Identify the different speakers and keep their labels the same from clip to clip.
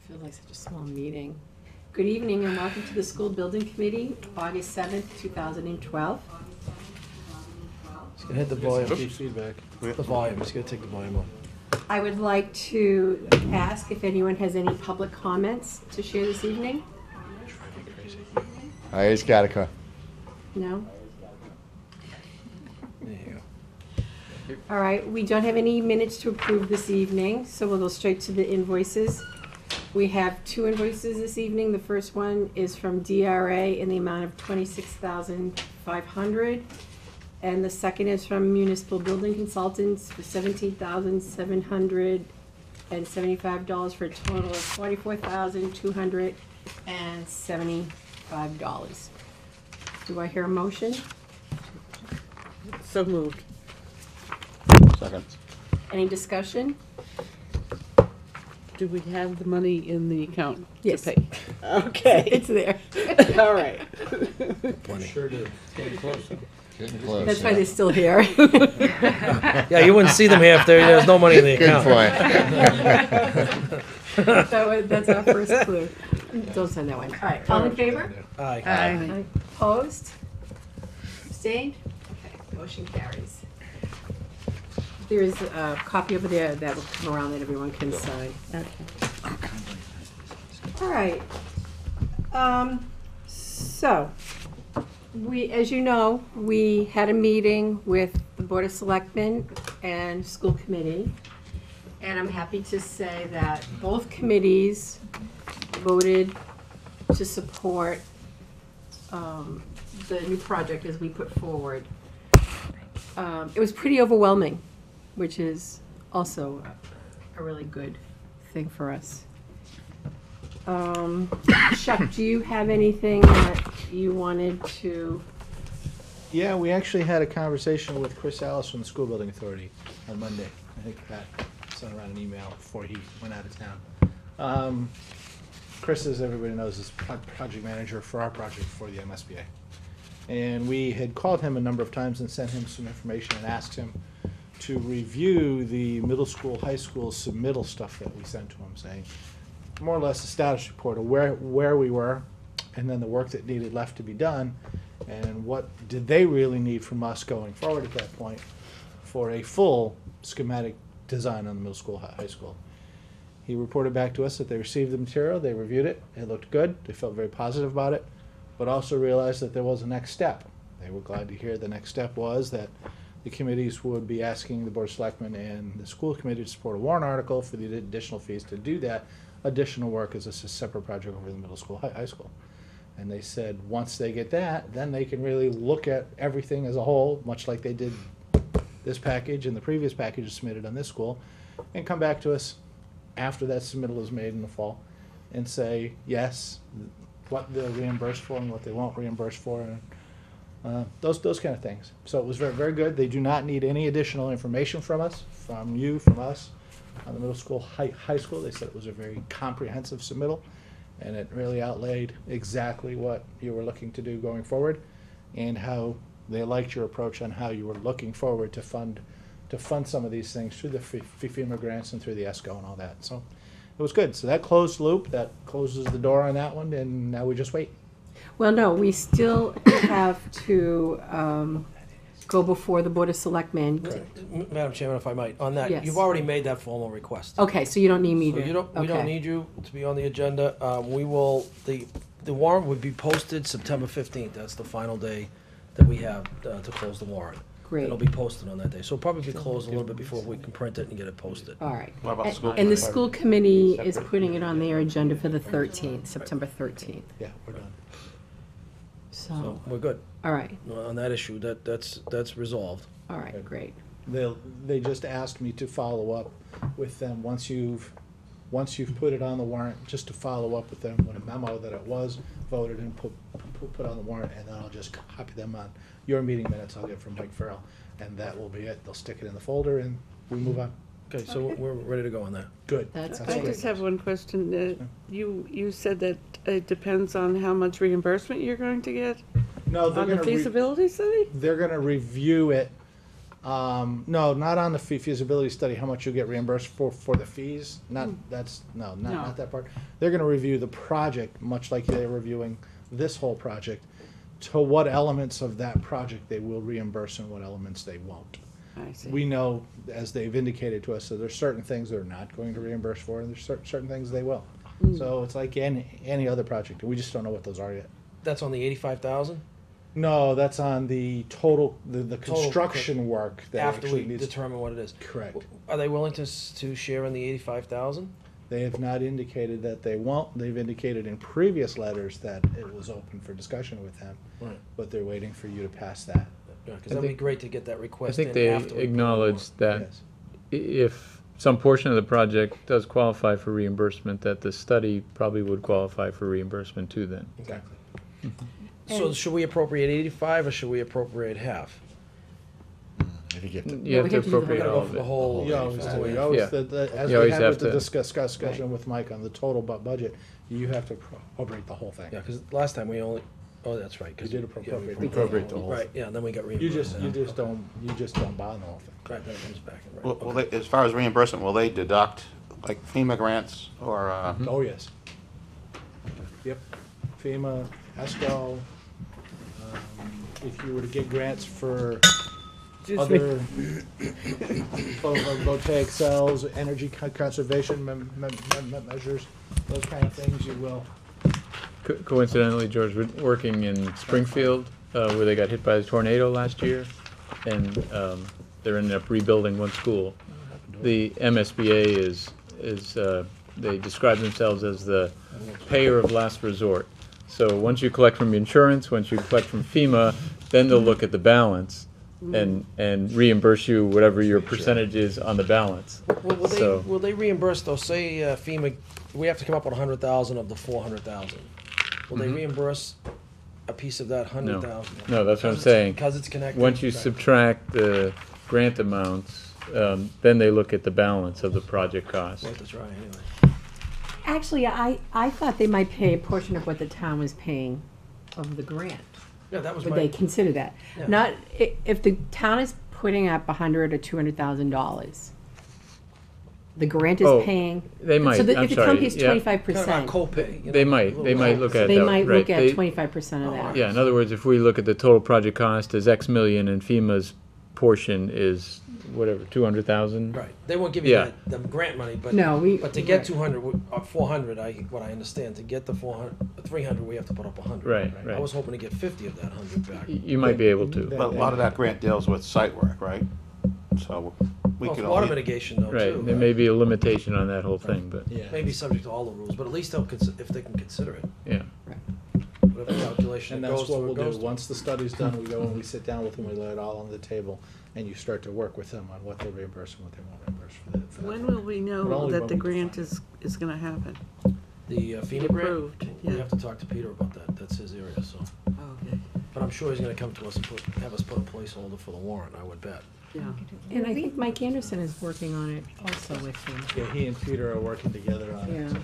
Speaker 1: Feels like such a small meeting. Good evening and welcome to the School Building Committee, August 7th, 2012.
Speaker 2: Just gonna hit the volume.
Speaker 3: Feedback.
Speaker 2: The volume. Just gonna take the volume off.
Speaker 1: I would like to ask if anyone has any public comments to share this evening.
Speaker 2: Driving me crazy.
Speaker 3: Hi, it's Gattaca.
Speaker 1: No?
Speaker 2: There you go.
Speaker 1: All right, we don't have any minutes to approve this evening, so we'll go straight to the invoices. We have 2 invoices this evening. The first one is from DRA in the amount of $26,500. And the second is from Municipal Building Consultants for $17,775 for a total of $44,275. Do I hear a motion?
Speaker 4: So moved.
Speaker 3: Second.
Speaker 1: Any discussion?
Speaker 4: Do we have the money in the account
Speaker 1: Yes.
Speaker 4: to pay? Okay.
Speaker 1: It's there.
Speaker 4: All right.
Speaker 2: Plenty.
Speaker 3: Sure do. Getting close. Getting close.
Speaker 1: That's why they're still here.
Speaker 2: Yeah, you wouldn't see them here if there's no money in the
Speaker 3: Good
Speaker 2: account.
Speaker 3: point.
Speaker 1: That's our first clue. Don't send that one. All right, all in favor?
Speaker 2: Aye.
Speaker 4: Aye.
Speaker 1: Opposed? Abstained? Okay, motion carries. There is a copy over there that will come around that everyone can sign. All right. So, as you know, we had a meeting with the Board of Selectmen and School Committee. And I'm happy to say that both committees voted to support the new project as we put forward. It was pretty overwhelming, which is also a really good thing for us. Chuck, do you have anything that you wanted to?
Speaker 5: Yeah, we actually had a conversation with Chris Ellis from the School Building Authority on Monday. I think Pat sent around an email before he went out of town. Chris, as everybody knows, is project manager for our project for the MSBA. And we had called him a number of times and sent him some information and asked him to review the middle school, high school submittal stuff that we sent to him, saying more or less a status report of where we were, and then the work that needed left to be done, and what did they really need from us going forward at that point for a full schematic design on the middle school, high school. He reported back to us that they received the material, they reviewed it, it looked good, they felt very positive about it, but also realized that there was a next step. They were glad to hear the next step was that the committees would be asking the Board of Selectmen and the school committee to support a warrant article for the additional fees to do that additional work as a separate project over the middle school, high school. And they said once they get that, then they can really look at everything as a whole, much like they did this package and the previous packages submitted on this school, and come back to us after that submittal is made in the fall and say, yes, what they'll reimburse for and what they won't reimburse for, and those kind of things. So it was very, very good. They do not need any additional information from us, from you, from us, on the middle school, high school. They said it was a very comprehensive submittal, and it really outlaid exactly what you were looking to do going forward, and how they liked your approach on how you were looking forward to fund some of these things through the FEMA grants and through the ESCO and all that. So it was good. So that closed loop, that closes the door on that one, and now we just wait.
Speaker 1: Well, no, we still have to go before the Board of Selectmen.
Speaker 2: Madam Chairman, if I might, on that,
Speaker 1: Yes.
Speaker 2: you've already made that formal request.
Speaker 1: Okay, so you don't need me
Speaker 2: So
Speaker 1: to?
Speaker 2: we don't
Speaker 1: okay.
Speaker 2: need you to be on the agenda. We will, the warrant would be posted September 15th. That's the final day that we have to close the warrant.
Speaker 1: Great.
Speaker 2: It'll be posted on that day. So it'll probably be closed a little bit before we can print it and get it posted.
Speaker 1: All right.
Speaker 3: What about the school
Speaker 1: And the
Speaker 3: committee?
Speaker 1: school committee is putting it on their agenda for the 13th, September 13th.
Speaker 5: Yeah, we're done.
Speaker 2: So we're good.
Speaker 1: All right,
Speaker 2: On that issue, that's resolved.
Speaker 1: all right, great.
Speaker 5: They just asked me to follow up with them once you've put it on the warrant, just to follow up with them with a memo that it was voted and put on the warrant, and then I'll just copy them on your meeting minutes I'll get from Mike Farrell, and that will be it. They'll stick it in the folder and we move on.
Speaker 2: Okay, so we're ready to go on that.
Speaker 5: Good.
Speaker 1: That's
Speaker 4: I
Speaker 1: great.
Speaker 4: just have one question. You said that it depends on how much reimbursement you're going to get
Speaker 5: No, they're
Speaker 4: on the
Speaker 5: gonna
Speaker 4: feasibility study?
Speaker 5: they're gonna review it No, not on the feasibility study, how much you'll get reimbursed for the fees, not, that's, no,
Speaker 4: No.
Speaker 5: not that part. They're gonna review the project, much like they're reviewing this whole project, to what elements of that project they will reimburse and what elements they won't.
Speaker 4: I see.
Speaker 5: We know, as they've indicated to us, that there's certain things they're not going to reimburse for, and there's certain things they will. So it's like any other project, we just don't know what those are yet.
Speaker 2: That's on the 85,000
Speaker 5: No, that's on the total, the
Speaker 2: Total
Speaker 5: construction work that
Speaker 2: after
Speaker 5: actually
Speaker 2: we
Speaker 5: needs.
Speaker 2: determine what it is.
Speaker 5: Correct.
Speaker 2: Are they willing to share in the 85,000?
Speaker 5: They have not indicated that they won't. They've indicated in previous letters that it was open for discussion with them,
Speaker 2: Right.
Speaker 5: but they're waiting for you to pass that.
Speaker 2: Yeah, because that'd be great to get that
Speaker 6: I
Speaker 2: request
Speaker 6: think
Speaker 2: in
Speaker 6: they
Speaker 2: after we put it on.
Speaker 6: acknowledged that
Speaker 5: Yes.
Speaker 6: if some portion of the project does qualify for reimbursement, that the study probably would qualify for reimbursement too then.
Speaker 5: Exactly.
Speaker 2: So should we appropriate 85 or should we appropriate half?
Speaker 3: I think you have to.
Speaker 6: You have
Speaker 1: we
Speaker 6: to
Speaker 1: have to do the
Speaker 6: appropriate
Speaker 2: Gotta
Speaker 6: all
Speaker 2: go
Speaker 6: of
Speaker 2: for the
Speaker 6: it.
Speaker 2: whole.
Speaker 5: You always
Speaker 2: 85.
Speaker 5: do. You always,
Speaker 6: Yeah.
Speaker 5: as
Speaker 6: You
Speaker 5: we
Speaker 6: always
Speaker 5: had
Speaker 6: have
Speaker 5: with the
Speaker 6: to-
Speaker 5: discussion with Mike on the total budget, you have to appropriate the whole thing.
Speaker 2: Yeah, because last time we only, oh, that's right. 'cause
Speaker 5: You did
Speaker 2: yeah,
Speaker 5: appropriate.
Speaker 2: we
Speaker 3: Appropriate the whole.
Speaker 2: Right, yeah, then we got
Speaker 5: You
Speaker 2: reimbursed.
Speaker 5: just don't bond the whole thing.
Speaker 2: Right, then it comes back. Right,
Speaker 7: Will
Speaker 2: okay.
Speaker 7: they, as far as reimbursement, will they deduct like FEMA grants or,
Speaker 5: Oh, yes. Yep. FEMA, ESCO, if you were to get grants for
Speaker 4: Excuse me.
Speaker 5: other photovoltaic cells, energy conservation measures, those kind of things, you will.
Speaker 6: Coincidentally, George, we're working in Springfield, where they got hit by the tornado last year, and they're ending up rebuilding one school. The MSBA is they describe themselves as the payer of last resort. So once you collect from insurance, once you collect from FEMA, then they'll look at the balance and reimburse you whatever your percentage is on the balance.
Speaker 2: Well,
Speaker 6: So-
Speaker 2: will they reimburse though, say FEMA, we have to come up with 100,000 of the 400,000. Will they reimburse a piece of that 100,000?
Speaker 6: No, that's what I'm saying.
Speaker 2: Because it's connected.
Speaker 6: Once you
Speaker 2: Right.
Speaker 6: subtract the grant amounts, then they look at the balance of the project cost.
Speaker 2: Well, that's right, anyway.
Speaker 1: Actually, I thought they might pay a portion of what the town was paying of the grant.
Speaker 2: Yeah, that was
Speaker 1: Would they
Speaker 2: my,
Speaker 1: consider that?
Speaker 2: Yeah.
Speaker 1: Not, if the town is putting up $100,000 or $200,000, the grant
Speaker 6: Oh,
Speaker 1: is paying.
Speaker 6: they might,
Speaker 1: So that
Speaker 6: I'm
Speaker 1: if the town
Speaker 6: sorry,
Speaker 1: pays
Speaker 6: yeah.
Speaker 1: 25%.
Speaker 2: kind of our copay. you know,
Speaker 6: They
Speaker 2: a
Speaker 6: might
Speaker 2: little
Speaker 6: look at
Speaker 1: They
Speaker 6: that,
Speaker 1: might
Speaker 6: right.
Speaker 1: look at
Speaker 6: They-
Speaker 1: 25% of that.
Speaker 6: Yeah, in other words, if we look at the total project cost as X million and FEMA's portion is whatever, 200,000?
Speaker 2: Right, they won't give you
Speaker 6: Yeah.
Speaker 2: the grant money, but.
Speaker 1: No,
Speaker 2: But to get
Speaker 1: right.
Speaker 2: 200, 400, what I understand, to get the 400, 300, we have to put up 100.
Speaker 6: Right,
Speaker 2: I
Speaker 6: right.
Speaker 2: was hoping to get 50 of that 100 back.
Speaker 6: You might be able to,
Speaker 7: but a lot of that grant deals with site work, right? So we
Speaker 2: Well,
Speaker 7: could
Speaker 2: it's water
Speaker 7: only,
Speaker 2: mitigation though, too.
Speaker 6: right, there may be a limitation on that whole thing, but,
Speaker 5: Yeah.
Speaker 2: Maybe subject to all the rules, but at least they'll if they can consider it.
Speaker 6: yeah.
Speaker 2: Whatever calculation
Speaker 5: And
Speaker 2: it
Speaker 5: that's
Speaker 2: goes to,
Speaker 5: what
Speaker 2: it
Speaker 5: we'll
Speaker 2: goes
Speaker 5: do.
Speaker 2: to.
Speaker 5: Once the study's done, we go and we sit down with them, we lay it all on the table, and you start to work with them on what they reimburse and what they won't reimburse for that.
Speaker 4: When will we
Speaker 5: But
Speaker 4: know
Speaker 5: only
Speaker 4: that
Speaker 5: when
Speaker 4: the
Speaker 5: we
Speaker 4: grant
Speaker 5: define
Speaker 4: is gonna happen?
Speaker 2: The FEMA grant,
Speaker 4: Approved,
Speaker 2: we
Speaker 4: yeah.
Speaker 2: have to talk to Peter about that, that's his area, so.
Speaker 4: Okay,
Speaker 2: But I'm sure he's gonna come to us and have us put a placeholder for the warrant, I would bet.
Speaker 4: yeah.
Speaker 1: And I think Mike Anderson is working on it also with him.
Speaker 5: Yeah, he and Peter are working together on it.
Speaker 1: Yeah.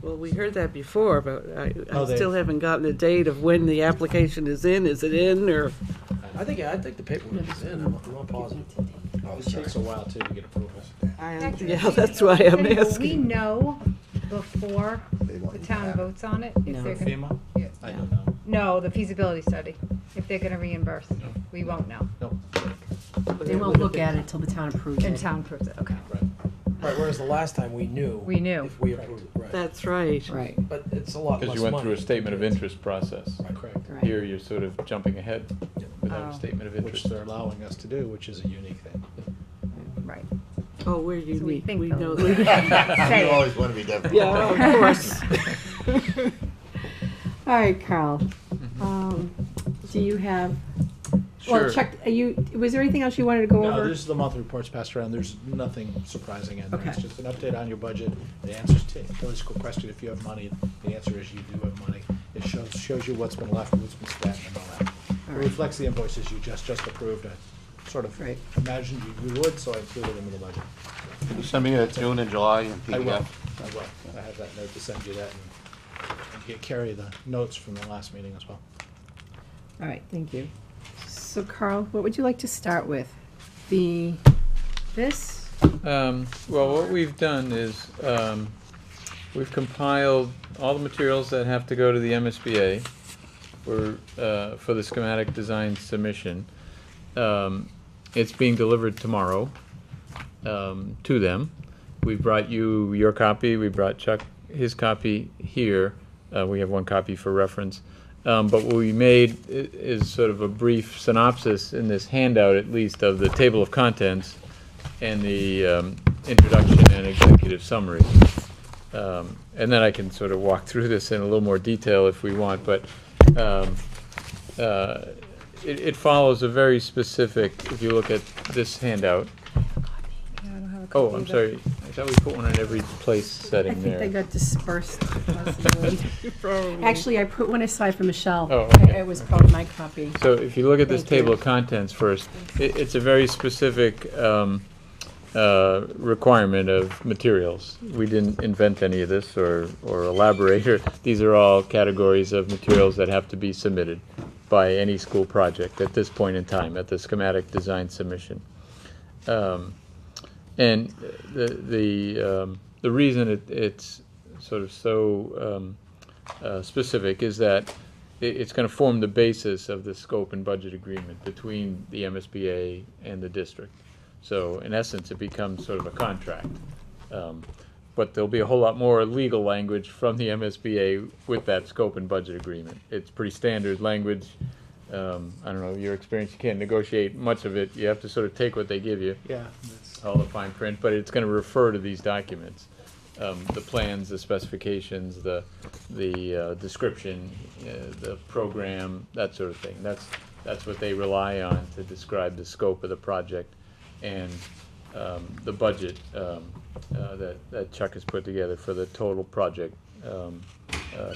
Speaker 4: Well, we heard that before, but I
Speaker 5: Oh, they-
Speaker 4: still haven't gotten a date of when the application is in. Is it in, or?
Speaker 2: I think the paperwork is in, I'm not positive.
Speaker 5: It takes a while too to get approval.
Speaker 4: Yeah, that's why I'm
Speaker 8: Will we
Speaker 4: asking.
Speaker 8: know before the town votes on it? If
Speaker 1: No.
Speaker 8: they're gonna,
Speaker 5: FEMA?
Speaker 8: Yeah.
Speaker 5: I don't know.
Speaker 8: no, the feasibility study, if they're gonna reimburse, we won't know.
Speaker 5: No,
Speaker 1: They won't look at it till the town approves
Speaker 8: And
Speaker 1: it.
Speaker 8: town proves it, okay.
Speaker 5: right.
Speaker 2: Right, whereas the last time we knew.
Speaker 8: We knew.
Speaker 2: If we approved it, right.
Speaker 4: That's right.
Speaker 1: Right,
Speaker 2: But it's a lot less
Speaker 6: Because
Speaker 2: money.
Speaker 6: you went through a statement of interest process.
Speaker 5: Correct.
Speaker 1: right.
Speaker 6: Here, you're sort of jumping ahead without
Speaker 8: Oh.
Speaker 6: a statement of
Speaker 5: Which
Speaker 6: interest.
Speaker 5: they're allowing us to do, which is a unique thing.
Speaker 8: Right.
Speaker 4: Oh, we're
Speaker 8: So we
Speaker 4: unique.
Speaker 8: think
Speaker 4: We
Speaker 8: they'll-
Speaker 4: know
Speaker 7: you
Speaker 4: that.
Speaker 7: always want to be different.
Speaker 4: Yeah, of course.
Speaker 1: All right, Carl. Do you have, well,
Speaker 6: Sure.
Speaker 1: Chuck, was there anything else you wanted to go
Speaker 5: No,
Speaker 1: over?
Speaker 5: this is the monthly reports passed around. There's nothing surprising in there. It's
Speaker 1: Okay.
Speaker 5: just an update on your budget. The answers to Kelly's question, if you have money, the answer is you do have money. It shows you what's been left, what's been spent, and all that.
Speaker 1: All
Speaker 5: It
Speaker 1: right.
Speaker 5: reflects the invoices you just approved. I sort of
Speaker 1: Right.
Speaker 5: imagined you would, so I included them in the budget.
Speaker 7: Can you send me a June and July and
Speaker 5: I will.
Speaker 7: PDF?
Speaker 5: I will. I have that note to send you that and carry the notes from the last meeting as well.
Speaker 1: All right, thank you. So Carl, what would you like to start with? this?
Speaker 6: Well, what we've done is, we've compiled all the materials that have to go to the MSBA for the schematic design submission. It's being delivered tomorrow, to them. We brought you your copy, we brought Chuck his copy here. We have one copy for reference. But what we made is sort of a brief synopsis in this handout, at least, of the table of contents and the introduction and executive summary. And then I can sort of walk through this in a little more detail if we want, but it follows a very specific, if you look at this handout.
Speaker 8: Yeah, I don't have a copy
Speaker 6: Oh, I'm
Speaker 8: either.
Speaker 6: sorry, I thought we put one in every place
Speaker 1: I
Speaker 6: setting
Speaker 1: think they
Speaker 6: there.
Speaker 1: got dispersed. possibly. Actually, I put one aside for Michelle.
Speaker 6: Oh, okay.
Speaker 1: It was probably my copy.
Speaker 6: So if you look at this
Speaker 1: Thank you.
Speaker 6: table of contents first, it's a very specific requirement of materials. We didn't invent any of this or elaborate. These are all categories of materials that have to be submitted by any school project at this point in time, at the schematic design submission. And the reason it's sort of so specific is that it's going to form the basis of the scope and budget agreement between the MSBA and the district. So in essence, it becomes sort of a contract. But there'll be a whole lot more legal language from the MSBA with that scope and budget agreement. It's pretty standard language. I don't know, your experience, you can't negotiate much of it. You have to sort of take what they give you,
Speaker 5: Yeah, that's,
Speaker 6: all the fine print, but it's going to refer to these documents. The plans, the specifications, the description, the program, that sort of thing. That's what they rely on to describe the scope of the project and the budget that Chuck has put together for the total project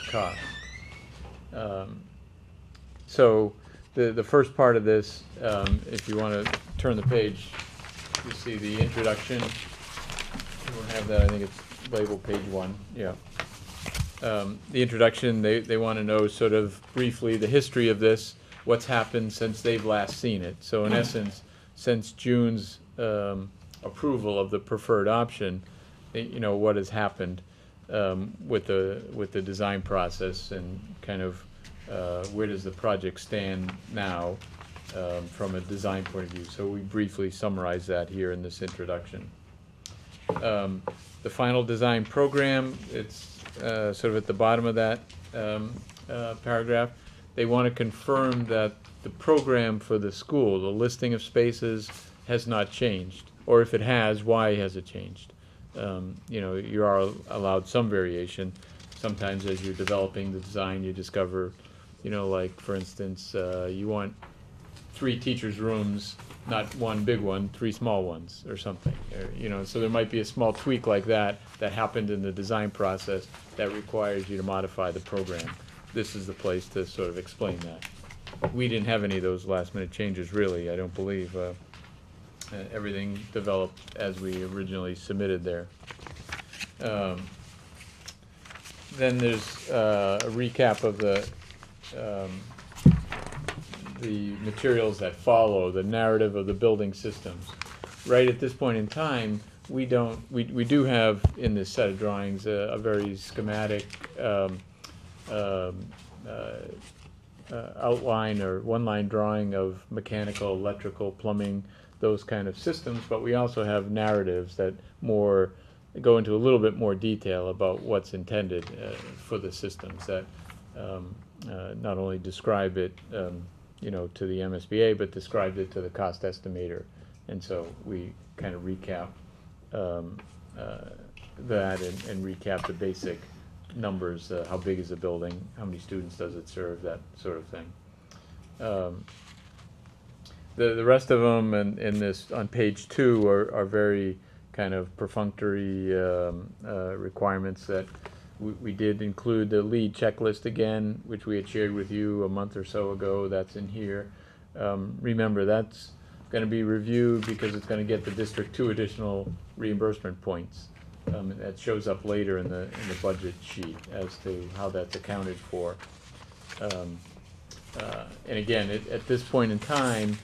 Speaker 6: cost. So the first part of this, if you want to turn the page, you see the introduction. You won't have that, I think it's labeled page 1, yeah. The introduction, they want to know sort of briefly the history of this, what's happened since they've last seen it. So in essence, since June's approval of the preferred option, you know, what has happened with the design process and kind of where does the project stand now from a design point of view. So we briefly summarize that here in this introduction. The final design program, it's sort of at the bottom of that paragraph. They want to confirm that the program for the school, the listing of spaces, has not changed. Or if it has, why has it changed? You know, you are allowed some variation. Sometimes as you're developing the design, you discover, you know, like for instance, you want 3 teachers' rooms, not one big one, 3 small ones or something. Or, you know, so there might be a small tweak like that that happened in the design process that requires you to modify the program. This is the place to sort of explain that. We didn't have any of those last minute changes really, I don't believe. Everything developed as we originally submitted there. Then there's a recap of the materials that follow, the narrative of the building systems. Right at this point in time, we do have in this set of drawings a very schematic outline or one-line drawing of mechanical, electrical, plumbing, those kind of systems, but we also have narratives that go into a little bit more detail about what's intended for the systems that not only describe it you know, to the MSBA, but described it to the cost estimator. And so we kind of recap that and recap the basic numbers, how big is the building, how many students does it serve, that sort of thing. The rest of them in this on page 2 are very kind of perfunctory requirements that we did include the lead checklist again, which we had shared with you a month or so ago. That's in here. Remember, that's going to be reviewed because it's going to get the district 2 additional reimbursement points. That shows up later in the budget sheet as to how that's accounted for. And again, at this point in time,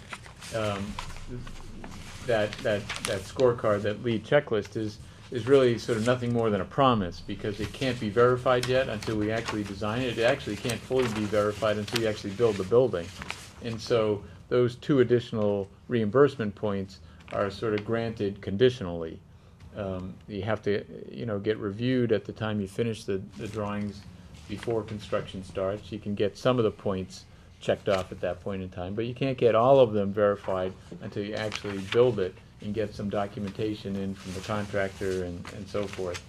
Speaker 6: that scorecard, that lead checklist is really sort of nothing more than a promise, because it can't be verified yet until we actually design it. It actually can't fully be verified until you actually build the building. And so those 2 additional reimbursement points are sort of granted conditionally. You have to, get reviewed at the time you finish the drawings before construction starts. You can get some of the points checked off at that point in time, but you can't get all of them verified until you actually build it and get some documentation in from the contractor and so forth.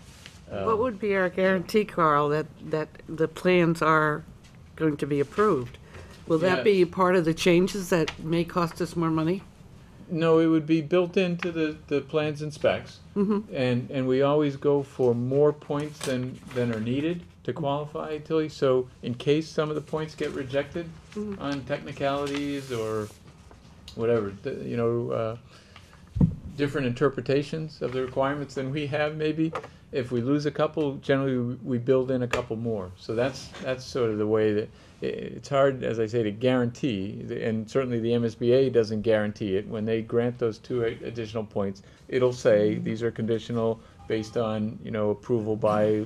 Speaker 4: What would be our guarantee, Carl, that the plans are going to be approved? Will
Speaker 6: Yeah.
Speaker 4: that be part of the changes that may cost us more money?
Speaker 6: No, it would be built into the plans and specs. And we always go for more points than are needed to qualify, Tilly. So in case some of the points get rejected on technicalities or whatever, different interpretations of the requirements than we have, maybe. If we lose a couple, generally we build in a couple more. So that's sort of the way that it's hard, as I say, to guarantee, and certainly the MSBA doesn't guarantee it. When they grant those 2 additional points, it'll say these are conditional based on, approval by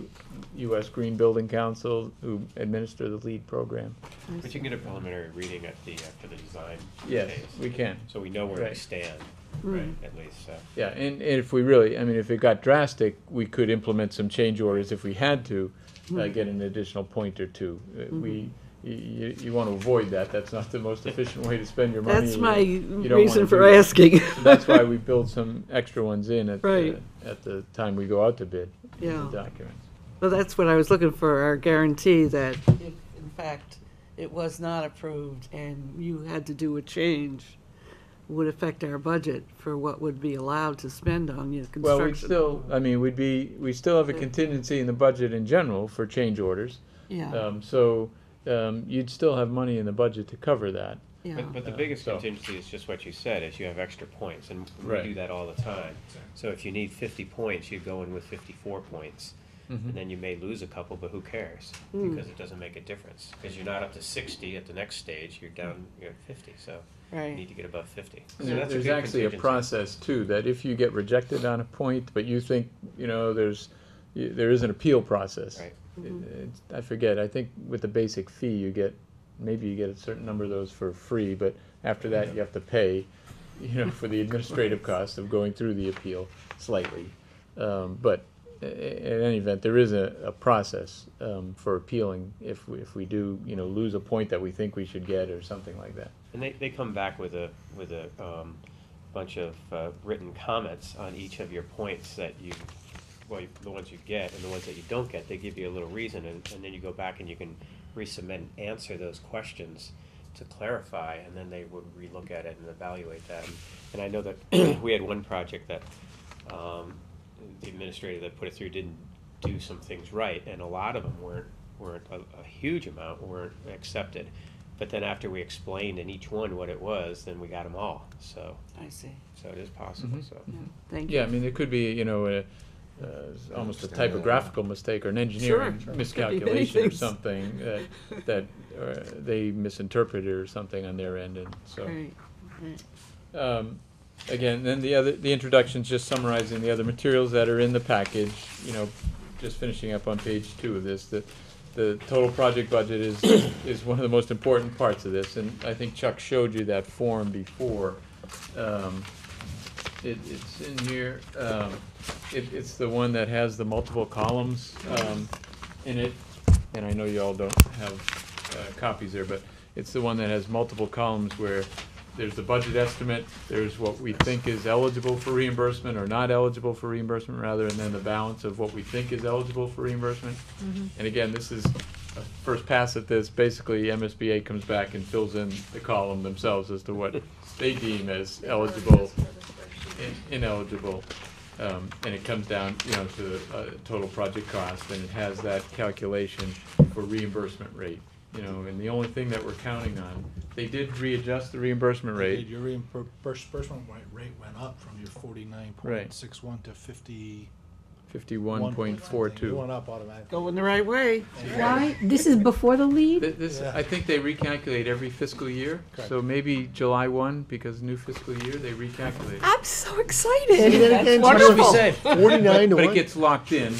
Speaker 6: U.S. Green Building Council, who administer the LEED program.
Speaker 9: But you can get a preliminary reading at the, for the design
Speaker 6: Yes,
Speaker 9: phase.
Speaker 6: we can.
Speaker 9: So we know where we
Speaker 6: Right.
Speaker 9: stand, right, at least, so.
Speaker 6: Yeah, and if we really, if it got drastic, we could implement some change orders if we had to, get an additional point or 2. You want to avoid that. That's not the most efficient way to spend your money.
Speaker 4: That's my
Speaker 6: You don't wanna
Speaker 4: reason for
Speaker 6: do that.
Speaker 4: asking.
Speaker 6: So that's why we build some extra ones in at
Speaker 4: Right.
Speaker 6: the time we go out to bid,
Speaker 4: Yeah.
Speaker 6: the documents.
Speaker 4: Well, that's what I was looking for, our guarantee that if, in fact, it was not approved and you had to do a change, would affect our budget for what would be allowed to spend on construction.
Speaker 6: Well, we still have a contingency in the budget in general for change orders.
Speaker 4: Yeah,
Speaker 6: You'd still have money in the budget to cover that.
Speaker 4: yeah.
Speaker 9: But the biggest
Speaker 6: so-
Speaker 9: contingency is just what you said, is you have extra points, and we
Speaker 6: Right.
Speaker 9: do that all the time. So if you need 50 points, you go in with 54 points. And then you may lose a couple, but who cares? Because it doesn't make a difference. Because you're not up to 60 at the next stage, you're down, you're at 50, so you
Speaker 4: Right.
Speaker 9: need to get above 50. So
Speaker 6: There-
Speaker 9: that's
Speaker 6: There's
Speaker 9: good
Speaker 6: actually a
Speaker 9: contingency.
Speaker 6: process too, that if you get rejected on a point, but you think, there is an appeal process.
Speaker 9: Right.
Speaker 6: I forget, I think with the basic fee, maybe you get a certain number of those for free, but after that, you have to pay, for the administrative cost of going through the appeal slightly. But in any event, there is a process for appealing if we do, lose a point that we think we should get or something like that.
Speaker 9: And they come back with a bunch of written comments on each of your points that the ones you get and the ones that you don't get. They give you a little reason, and then you go back and you can resubmit and answer those questions to clarify, and then they would relook at it and evaluate that. And I know that we had one project that the administrator that put it through didn't do some things right, and a lot of them weren't a huge amount weren't accepted. But then after we explained in each one what it was, then we got them all. So
Speaker 4: I see.
Speaker 9: it is possible. So
Speaker 4: Thank you.
Speaker 6: Yeah, there could be, almost a typographical mistake or an engineering
Speaker 4: Sure.
Speaker 6: miscalculation or
Speaker 4: things.
Speaker 6: something that they misinterpreted or something on their end, and so.
Speaker 4: Right, right.
Speaker 6: Again, then the introduction's just summarizing the other materials that are in the package, just finishing up on page 2 of this, the total project budget is one of the most important parts of this, and I think Chuck showed you that form before. It's in here, it's the one that has the multiple columns in it, and I know you all don't have copies there, but it's the one that has multiple columns where there's the budget estimate, there's what we think is eligible for reimbursement or not eligible for reimbursement rather, and then the balance of what we think is eligible for reimbursement. And again, this is a first pass at this. Basically, MSBA comes back and fills in the column themselves as to what they deem as eligible, ineligible. And it comes down, to total project cost, and it has that calculation for reimbursement rate. And the only thing that we're counting on, they did readjust the reimbursement rate.
Speaker 5: Your reimbursement rate went up from your 49.61 to 50.
Speaker 6: 51.42.
Speaker 5: Going up automatically.
Speaker 4: Going the right way.
Speaker 1: Why? This is before the leave?
Speaker 6: This, I think they recalculate every fiscal year,
Speaker 5: Correct.
Speaker 6: so maybe July 1, because new fiscal year, they recalculate.
Speaker 1: I'm so excited.
Speaker 4: That's
Speaker 2: What should we
Speaker 4: wonderful.
Speaker 2: say?
Speaker 3: 49 to
Speaker 6: But it
Speaker 3: 1?
Speaker 6: gets locked in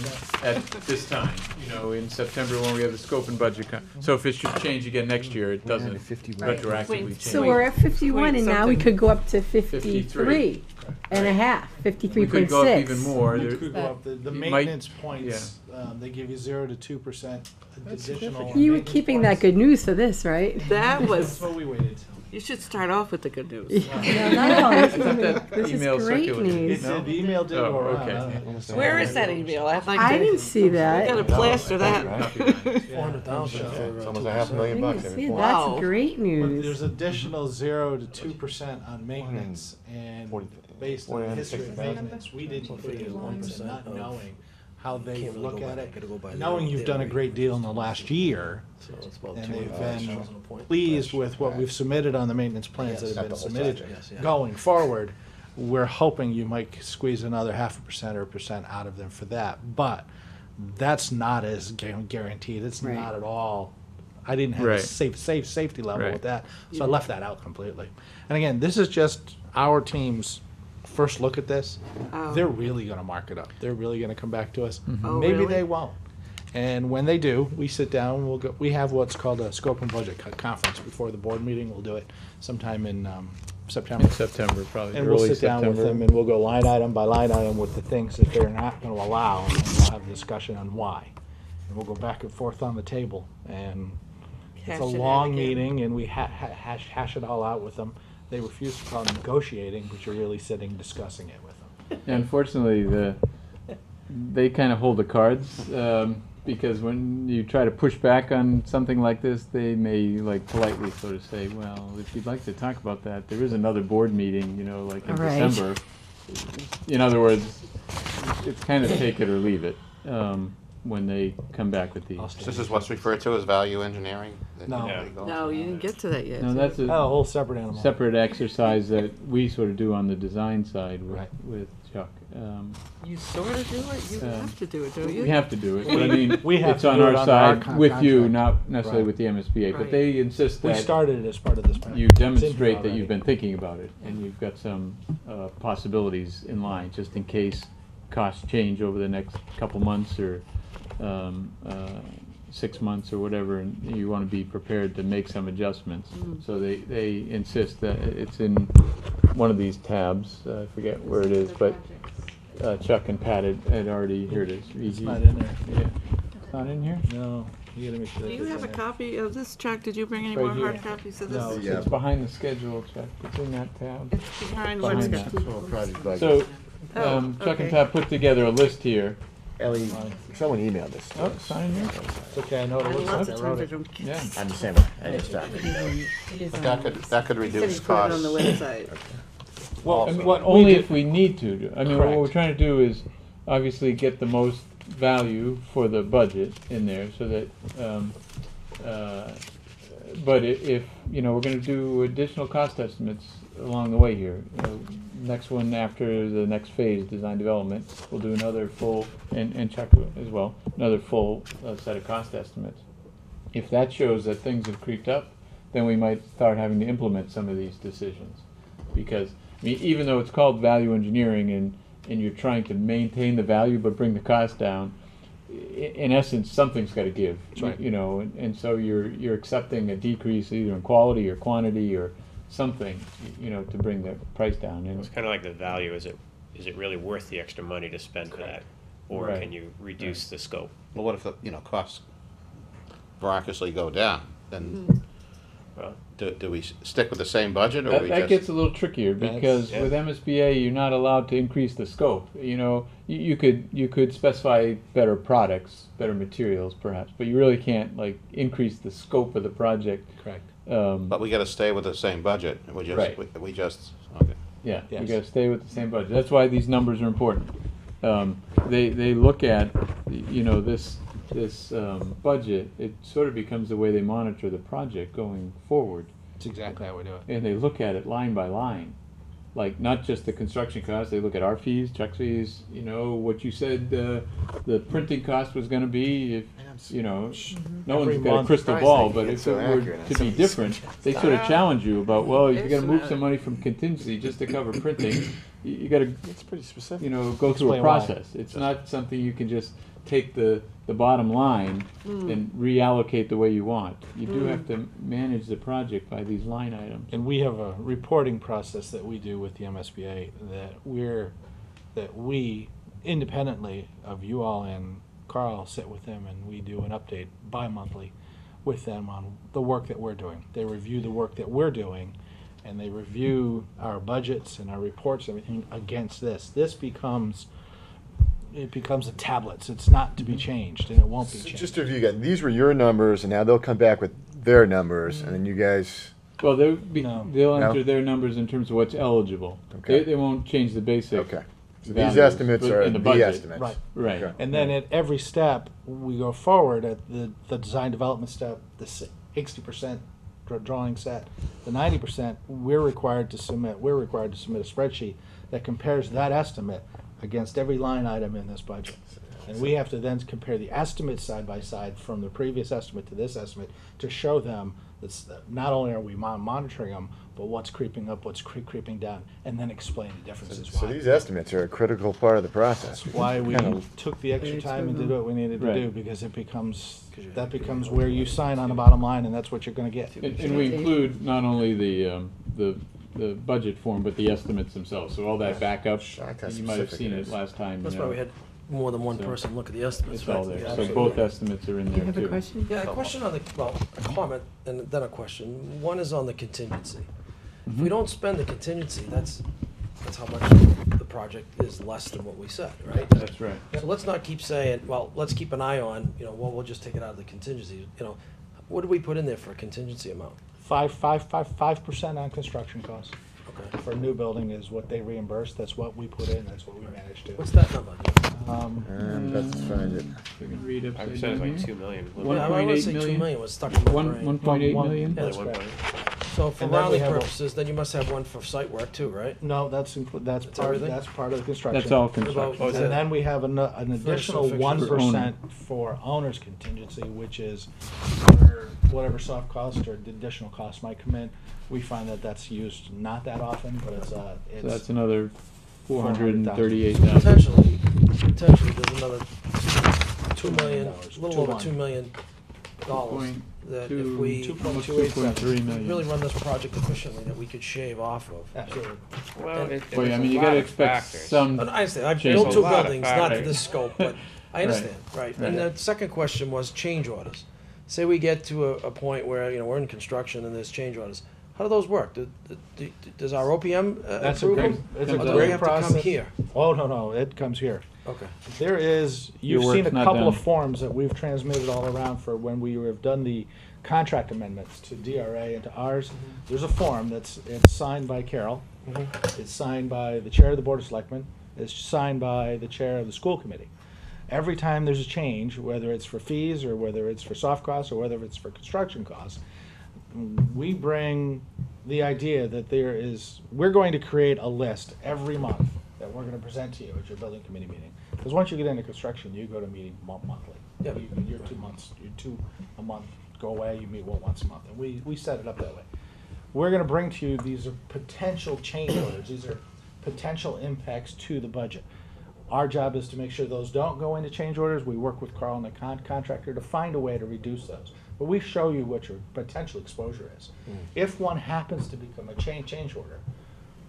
Speaker 6: at this time, you know, in September when we have the scope and budget. So if it should change again next year, it doesn't
Speaker 3: 51.
Speaker 6: retroactively
Speaker 4: Wait,
Speaker 6: change.
Speaker 1: So we're at 51 and now we
Speaker 4: something.
Speaker 1: could go up to
Speaker 6: 53.
Speaker 1: 53 and a half,
Speaker 6: We
Speaker 1: 53.6.
Speaker 6: could go up even more.
Speaker 5: You
Speaker 6: There-
Speaker 5: could go up, the
Speaker 6: You might-
Speaker 5: maintenance points, they give you 0 to 2% additional.
Speaker 1: You were
Speaker 5: maintenance
Speaker 1: keeping that
Speaker 5: points.
Speaker 1: good news for this, right?
Speaker 4: That
Speaker 5: That's
Speaker 4: was,
Speaker 5: what we waited till.
Speaker 4: you should start off with the good news.
Speaker 1: No, no,
Speaker 6: I thought that
Speaker 1: this is
Speaker 6: email
Speaker 1: great
Speaker 6: circulated.
Speaker 1: news.
Speaker 6: No?
Speaker 5: The email did
Speaker 6: Oh,
Speaker 5: go around.
Speaker 6: okay.
Speaker 5: I don't know.
Speaker 4: Where is that email? I'd like
Speaker 1: I
Speaker 4: to,
Speaker 1: didn't see
Speaker 4: we gotta
Speaker 1: that.
Speaker 4: plaster that.
Speaker 5: Yeah.
Speaker 2: 400,000
Speaker 5: So-
Speaker 2: for,
Speaker 3: It's almost
Speaker 2: uh,
Speaker 3: a half a
Speaker 2: 2%.
Speaker 3: million
Speaker 1: I
Speaker 3: bucks
Speaker 1: didn't
Speaker 3: every
Speaker 1: see it.
Speaker 3: quarter.
Speaker 4: Wow.
Speaker 1: That's great
Speaker 5: But
Speaker 1: news.
Speaker 5: there's additional 0 to 2% on maintenance, and
Speaker 3: 40
Speaker 5: based on the history of
Speaker 3: 460,000.
Speaker 5: maintenance, we didn't put it once, and not
Speaker 2: 1% of-
Speaker 5: knowing how they
Speaker 2: Can't really
Speaker 5: look
Speaker 2: go by
Speaker 5: at
Speaker 2: that,
Speaker 5: it.
Speaker 2: gotta go by
Speaker 5: Knowing
Speaker 2: their
Speaker 5: you've done a
Speaker 2: rate.
Speaker 5: great deal in the last year,
Speaker 2: So it's about
Speaker 5: and they've
Speaker 2: 200,000
Speaker 5: been
Speaker 2: a point.
Speaker 5: pleased with what we've submitted on the maintenance plans that
Speaker 2: Yes.
Speaker 5: have been
Speaker 3: Not the whole
Speaker 5: submitted.
Speaker 3: project.
Speaker 2: Yes, yeah.
Speaker 5: Going forward, we're hoping you might squeeze another 0.5% or 1% out of them for that, but that's not as guaranteed, it's
Speaker 1: Right.
Speaker 5: not at all. I didn't have a
Speaker 6: Right.
Speaker 5: safety level
Speaker 6: Right.
Speaker 5: with that, so I left that out completely. And again, this is just our team's first look at this.
Speaker 4: Oh.
Speaker 5: They're really gonna mark it up, they're really gonna come back to us.
Speaker 4: Oh,
Speaker 5: Maybe
Speaker 4: really?
Speaker 5: they won't. And when they do, we sit down, we'll go, we have what's called a scope and budget conference before the board meeting, we'll do it sometime in September.
Speaker 6: In September, probably,
Speaker 5: And we'll
Speaker 6: early
Speaker 5: sit down with
Speaker 6: September.
Speaker 5: them and we'll go line item by line item with the things that they're not gonna allow, and we'll have a discussion on why. And we'll go back and forth on the table, and it's
Speaker 4: Hash
Speaker 5: a
Speaker 4: it out
Speaker 5: long
Speaker 4: again.
Speaker 5: meeting, and we hash it all out with them. They refuse to call it negotiating, but you're really sitting discussing it with them.
Speaker 6: Yeah, unfortunately, they kind of hold the cards, because when you try to push back on something like this, they may like politely sort of say, well, if you'd like to talk about that, there is another board meeting, you know, like in
Speaker 1: Right.
Speaker 6: December. In other words, it's kind of take it or leave it, when they come back with these.
Speaker 7: This is what's referred to as value engineering?
Speaker 5: No.
Speaker 9: Yeah.
Speaker 4: No, you didn't get to that yet.
Speaker 6: No, that's
Speaker 5: Oh, a
Speaker 6: a
Speaker 5: whole separate animal.
Speaker 6: separate exercise that we sort of do on the design side
Speaker 5: Right.
Speaker 6: with Chuck.
Speaker 4: You sort of do it, you
Speaker 6: Um,
Speaker 4: have to do it, don't you?
Speaker 6: We have to do it, but I mean,
Speaker 5: We have
Speaker 6: it's
Speaker 5: to
Speaker 6: on
Speaker 5: do
Speaker 6: our
Speaker 5: it under our
Speaker 6: side with you,
Speaker 5: contract.
Speaker 6: not necessarily
Speaker 5: Right.
Speaker 6: with the MSBA, but
Speaker 4: Right.
Speaker 6: they insist
Speaker 5: We
Speaker 6: that
Speaker 5: started it as part of this. plan.
Speaker 6: you
Speaker 5: It's in here
Speaker 6: demonstrate that
Speaker 5: already.
Speaker 6: you've been thinking about it, and you've got some possibilities in line, just in case costs change over the next couple months or 6 months or whatever, and you want to be prepared to make some adjustments. So they insist that it's in one of these tabs, I forget where it is, but Chuck and Pat had already, here it is.
Speaker 5: It's not in there.
Speaker 6: Yeah. It's not in here?
Speaker 5: No, you gotta make sure.
Speaker 4: Do
Speaker 5: that
Speaker 4: you
Speaker 5: it's
Speaker 4: have a
Speaker 5: in there.
Speaker 4: copy of this, Chuck? Did you bring any
Speaker 6: Right
Speaker 4: more hard
Speaker 6: here.
Speaker 4: copies of
Speaker 5: No.
Speaker 4: this?
Speaker 3: Yeah.
Speaker 6: It's behind the schedule, Chuck. It's in that tab.
Speaker 4: It's behind
Speaker 6: Behind
Speaker 4: what's
Speaker 6: that.
Speaker 4: got.
Speaker 3: Small project budget.
Speaker 6: So,
Speaker 4: Oh,
Speaker 6: Chuck and
Speaker 4: okay.
Speaker 6: Pat put together a list here.
Speaker 3: Ellie, someone emailed this to
Speaker 6: Oh,
Speaker 3: us.
Speaker 6: sign here?
Speaker 5: It's okay, I know what
Speaker 4: I
Speaker 5: it looks
Speaker 4: love
Speaker 5: like,
Speaker 4: the
Speaker 5: I wrote
Speaker 4: times I
Speaker 5: it.
Speaker 4: don't get.
Speaker 6: Yeah.
Speaker 3: I'm the same way. I didn't start.
Speaker 7: But that could
Speaker 4: Said
Speaker 7: reduce
Speaker 4: he put it on the
Speaker 7: costs.
Speaker 4: website.
Speaker 5: Well,
Speaker 6: I mean,
Speaker 5: what we
Speaker 6: only
Speaker 5: did-
Speaker 6: if we need to. I mean, what we're
Speaker 5: Correct.
Speaker 6: trying to do is obviously get the most value for the budget in there so that, but if, you know, we're gonna do additional cost estimates along the way here. Next one after the next phase, design development, we'll do another full, and Chuck as well, another full set of cost estimates. If that shows that things have creeped up, then we might start having to implement some of these decisions. Because, I mean, even though it's called value engineering and you're trying to maintain the value but bring the cost down, in essence, something's gotta give.
Speaker 5: That's right.
Speaker 6: You know, and so you're accepting a decrease either in quality or quantity or something, you know, to bring the price down.
Speaker 9: It's
Speaker 6: And
Speaker 9: kind of like the value, is it really worth the extra money to spend for that? Or
Speaker 6: Right.
Speaker 9: can you reduce the scope?
Speaker 7: Well, what if, costs miraculously go down?
Speaker 4: Mm-hmm.
Speaker 7: Then
Speaker 9: Well,
Speaker 7: do we stick with the same budget, or
Speaker 6: that,
Speaker 7: we
Speaker 6: that
Speaker 7: just?
Speaker 6: gets a little trickier because
Speaker 9: yeah.
Speaker 6: with MSBA, you're not allowed to increase the scope. You know, you could specify better products, better materials perhaps, but you really can't like increase the scope of the project.
Speaker 5: Correct.
Speaker 7: But we gotta stay with the same budget. We
Speaker 6: Right.
Speaker 7: we just, okay.
Speaker 6: Yeah, you
Speaker 5: Yes.
Speaker 6: gotta stay with the same budget. That's why these numbers are important. They look at, you know, this budget, it sort of becomes the way they monitor the project going forward.
Speaker 5: That's exactly how we do it.
Speaker 6: And they look at it line by line. like, not just the construction costs, they look at our fees, Chuck's fees, you know, what you said, the printing cost was gonna be, if, you know, no
Speaker 5: Every
Speaker 6: one's got a
Speaker 5: month.
Speaker 6: crystal
Speaker 3: Surprised
Speaker 6: ball,
Speaker 3: they
Speaker 6: but
Speaker 3: get
Speaker 6: if it
Speaker 3: so
Speaker 6: were
Speaker 3: accurate on
Speaker 6: to
Speaker 3: some
Speaker 6: be
Speaker 3: of these
Speaker 6: different,
Speaker 3: subjects.
Speaker 6: they sort of challenge you about, well, if you're gonna move
Speaker 4: It's-
Speaker 6: some money from contingency just to cover printing, you gotta,
Speaker 3: It's pretty specific.
Speaker 6: you know, go through a
Speaker 5: Explain why.
Speaker 6: process. It's not something you can just take the bottom line and reallocate the way you want. You do have to manage the project by these line items.
Speaker 5: And we have a reporting process that we do with the MSBA that we independently of you all and Carl sit with them and we do an update bi-monthly with them on the work that we're doing. They review the work that we're doing and they review our budgets and our reports, everything against this. It becomes a tablets. It's not to be changed and it won't be
Speaker 3: So
Speaker 5: changed.
Speaker 3: just to review again, these were your numbers, and now they'll come back with their numbers, and then you guys.
Speaker 6: Well,
Speaker 5: No.
Speaker 6: they'll
Speaker 3: No?
Speaker 6: enter their numbers in terms of what's eligible.
Speaker 3: Okay.
Speaker 6: They won't change the basic.
Speaker 3: Okay. So
Speaker 6: values,
Speaker 3: these estimates
Speaker 6: but
Speaker 3: are
Speaker 6: in
Speaker 3: the
Speaker 6: budget.
Speaker 3: estimates.
Speaker 5: Right.
Speaker 6: Right.
Speaker 3: Okay.
Speaker 5: And then at every step, we go forward at the design development step, the 60% drawing set, the 90%, we're required to submit a spreadsheet that compares that estimate against every line item in this budget. And we have to then compare the estimates side by side from the previous estimate to this estimate to show them that not only are we monitoring them, but what's creeping up, what's creeping down, and then explain the differences.
Speaker 3: So
Speaker 5: why.
Speaker 3: these estimates are a critical part of the process.
Speaker 5: That's why we
Speaker 3: Kind of-
Speaker 5: took the extra time and did what we needed to
Speaker 6: Right.
Speaker 5: do, because that becomes where you sign on the bottom line, and that's what you're gonna get.
Speaker 6: And we include not only the budget form, but the estimates themselves. So all that backup,
Speaker 3: Shocked how
Speaker 6: you might have
Speaker 3: specific
Speaker 6: seen
Speaker 3: it
Speaker 6: it
Speaker 3: is.
Speaker 6: last time.
Speaker 2: That's
Speaker 6: you
Speaker 2: why
Speaker 6: know.
Speaker 2: we had more than one
Speaker 6: So,
Speaker 2: person look at the estimates.
Speaker 6: It's all
Speaker 2: right?
Speaker 6: there.
Speaker 2: Yeah,
Speaker 6: So
Speaker 2: absolutely.
Speaker 6: both estimates are in
Speaker 1: You
Speaker 6: there
Speaker 1: have a
Speaker 6: too.
Speaker 1: question?
Speaker 2: Yeah, a question on the, well, a comment and then a question. One is on the contingency. If we don't spend the contingency, that's how much the project is less than what we said, right?
Speaker 6: That's right.
Speaker 2: So let's not keep saying, well, let's keep an eye on, well, we'll just take it out of the contingency, what do we put in there for a contingency amount?
Speaker 5: 5% on construction costs.
Speaker 2: Okay.
Speaker 5: For a new building is what they reimburse, that's what we put in, that's what we managed to.
Speaker 2: What's that number?
Speaker 3: Let's find it.
Speaker 6: If you can read
Speaker 9: I
Speaker 6: upside
Speaker 9: said it's
Speaker 6: down
Speaker 9: like
Speaker 6: here.
Speaker 9: 2 million.
Speaker 6: One
Speaker 2: Yeah, I
Speaker 6: point
Speaker 2: would
Speaker 6: eight
Speaker 2: say 2
Speaker 6: million?
Speaker 2: million was stuck in my brain.
Speaker 6: 1.8 million?
Speaker 2: Yeah,
Speaker 5: That's
Speaker 2: one
Speaker 5: correct.
Speaker 2: So for
Speaker 5: And then we
Speaker 2: rounding
Speaker 5: have a-
Speaker 2: purposes, then you must have one for site work too, right?
Speaker 5: No, that's
Speaker 2: everything?
Speaker 5: that's part of the construction.
Speaker 6: That's all
Speaker 2: What about-
Speaker 6: construction.
Speaker 2: Oh, is
Speaker 5: And
Speaker 2: that-
Speaker 5: then we have an additional
Speaker 2: fixtures.
Speaker 5: 1% for owner's contingency, which is whatever soft cost or additional costs might come in. We find that that's used not that often, but it's
Speaker 6: So that's another
Speaker 5: 438,000.
Speaker 2: Potentially, there's another 2 million, a little over
Speaker 5: 2.1.
Speaker 2: $2 million that if we
Speaker 6: Almost
Speaker 5: 2.287.
Speaker 6: 2.3 million.
Speaker 2: really run this project efficiently, that we could shave off of.
Speaker 5: Absolutely.
Speaker 9: Well,
Speaker 6: Well, I mean, you gotta expect some.
Speaker 2: But I understand, I've
Speaker 6: Change.
Speaker 2: built two
Speaker 9: There's a lot of
Speaker 2: buildings, not to
Speaker 9: factors.
Speaker 2: this scope, but I understand, right. And the second question was change orders. Say we get to a point where, we're in construction and there's change orders. How do those work? Does our OPM
Speaker 5: That's a
Speaker 2: approve
Speaker 5: great,
Speaker 2: them?
Speaker 5: it's
Speaker 2: Or
Speaker 5: a
Speaker 2: do they
Speaker 5: great
Speaker 2: have to come
Speaker 5: process.
Speaker 2: here?
Speaker 5: Oh, no, it comes here.
Speaker 2: Okay.
Speaker 5: There is,
Speaker 6: Your
Speaker 5: you've seen a
Speaker 6: work's not
Speaker 5: couple of
Speaker 6: done.
Speaker 5: forms that we've transmitted all around for when we have done the contract amendments to DRA and to ours. There's a form it's signed by Carol. It's signed by the chair of the Board of Selectmen. It's signed by the chair of the school committee. Every time there's a change, whether it's for fees or whether it's for soft costs or whether it's for construction costs, we bring the idea that we're going to create a list every month that we're going to present to you at your building committee meeting. Because once you get into construction, you go to meeting monthly.
Speaker 2: Yeah.
Speaker 5: You're 2 months, you're 2 a month, go away, you meet once a month. And we set it up that way. We're going to bring to you, these are potential change orders. These are potential impacts to the budget. Our job is to make sure those don't go into change orders. We work with Carl and the contractor to find a way to reduce those. But we show you what your potential exposure is. If one happens to become a change order,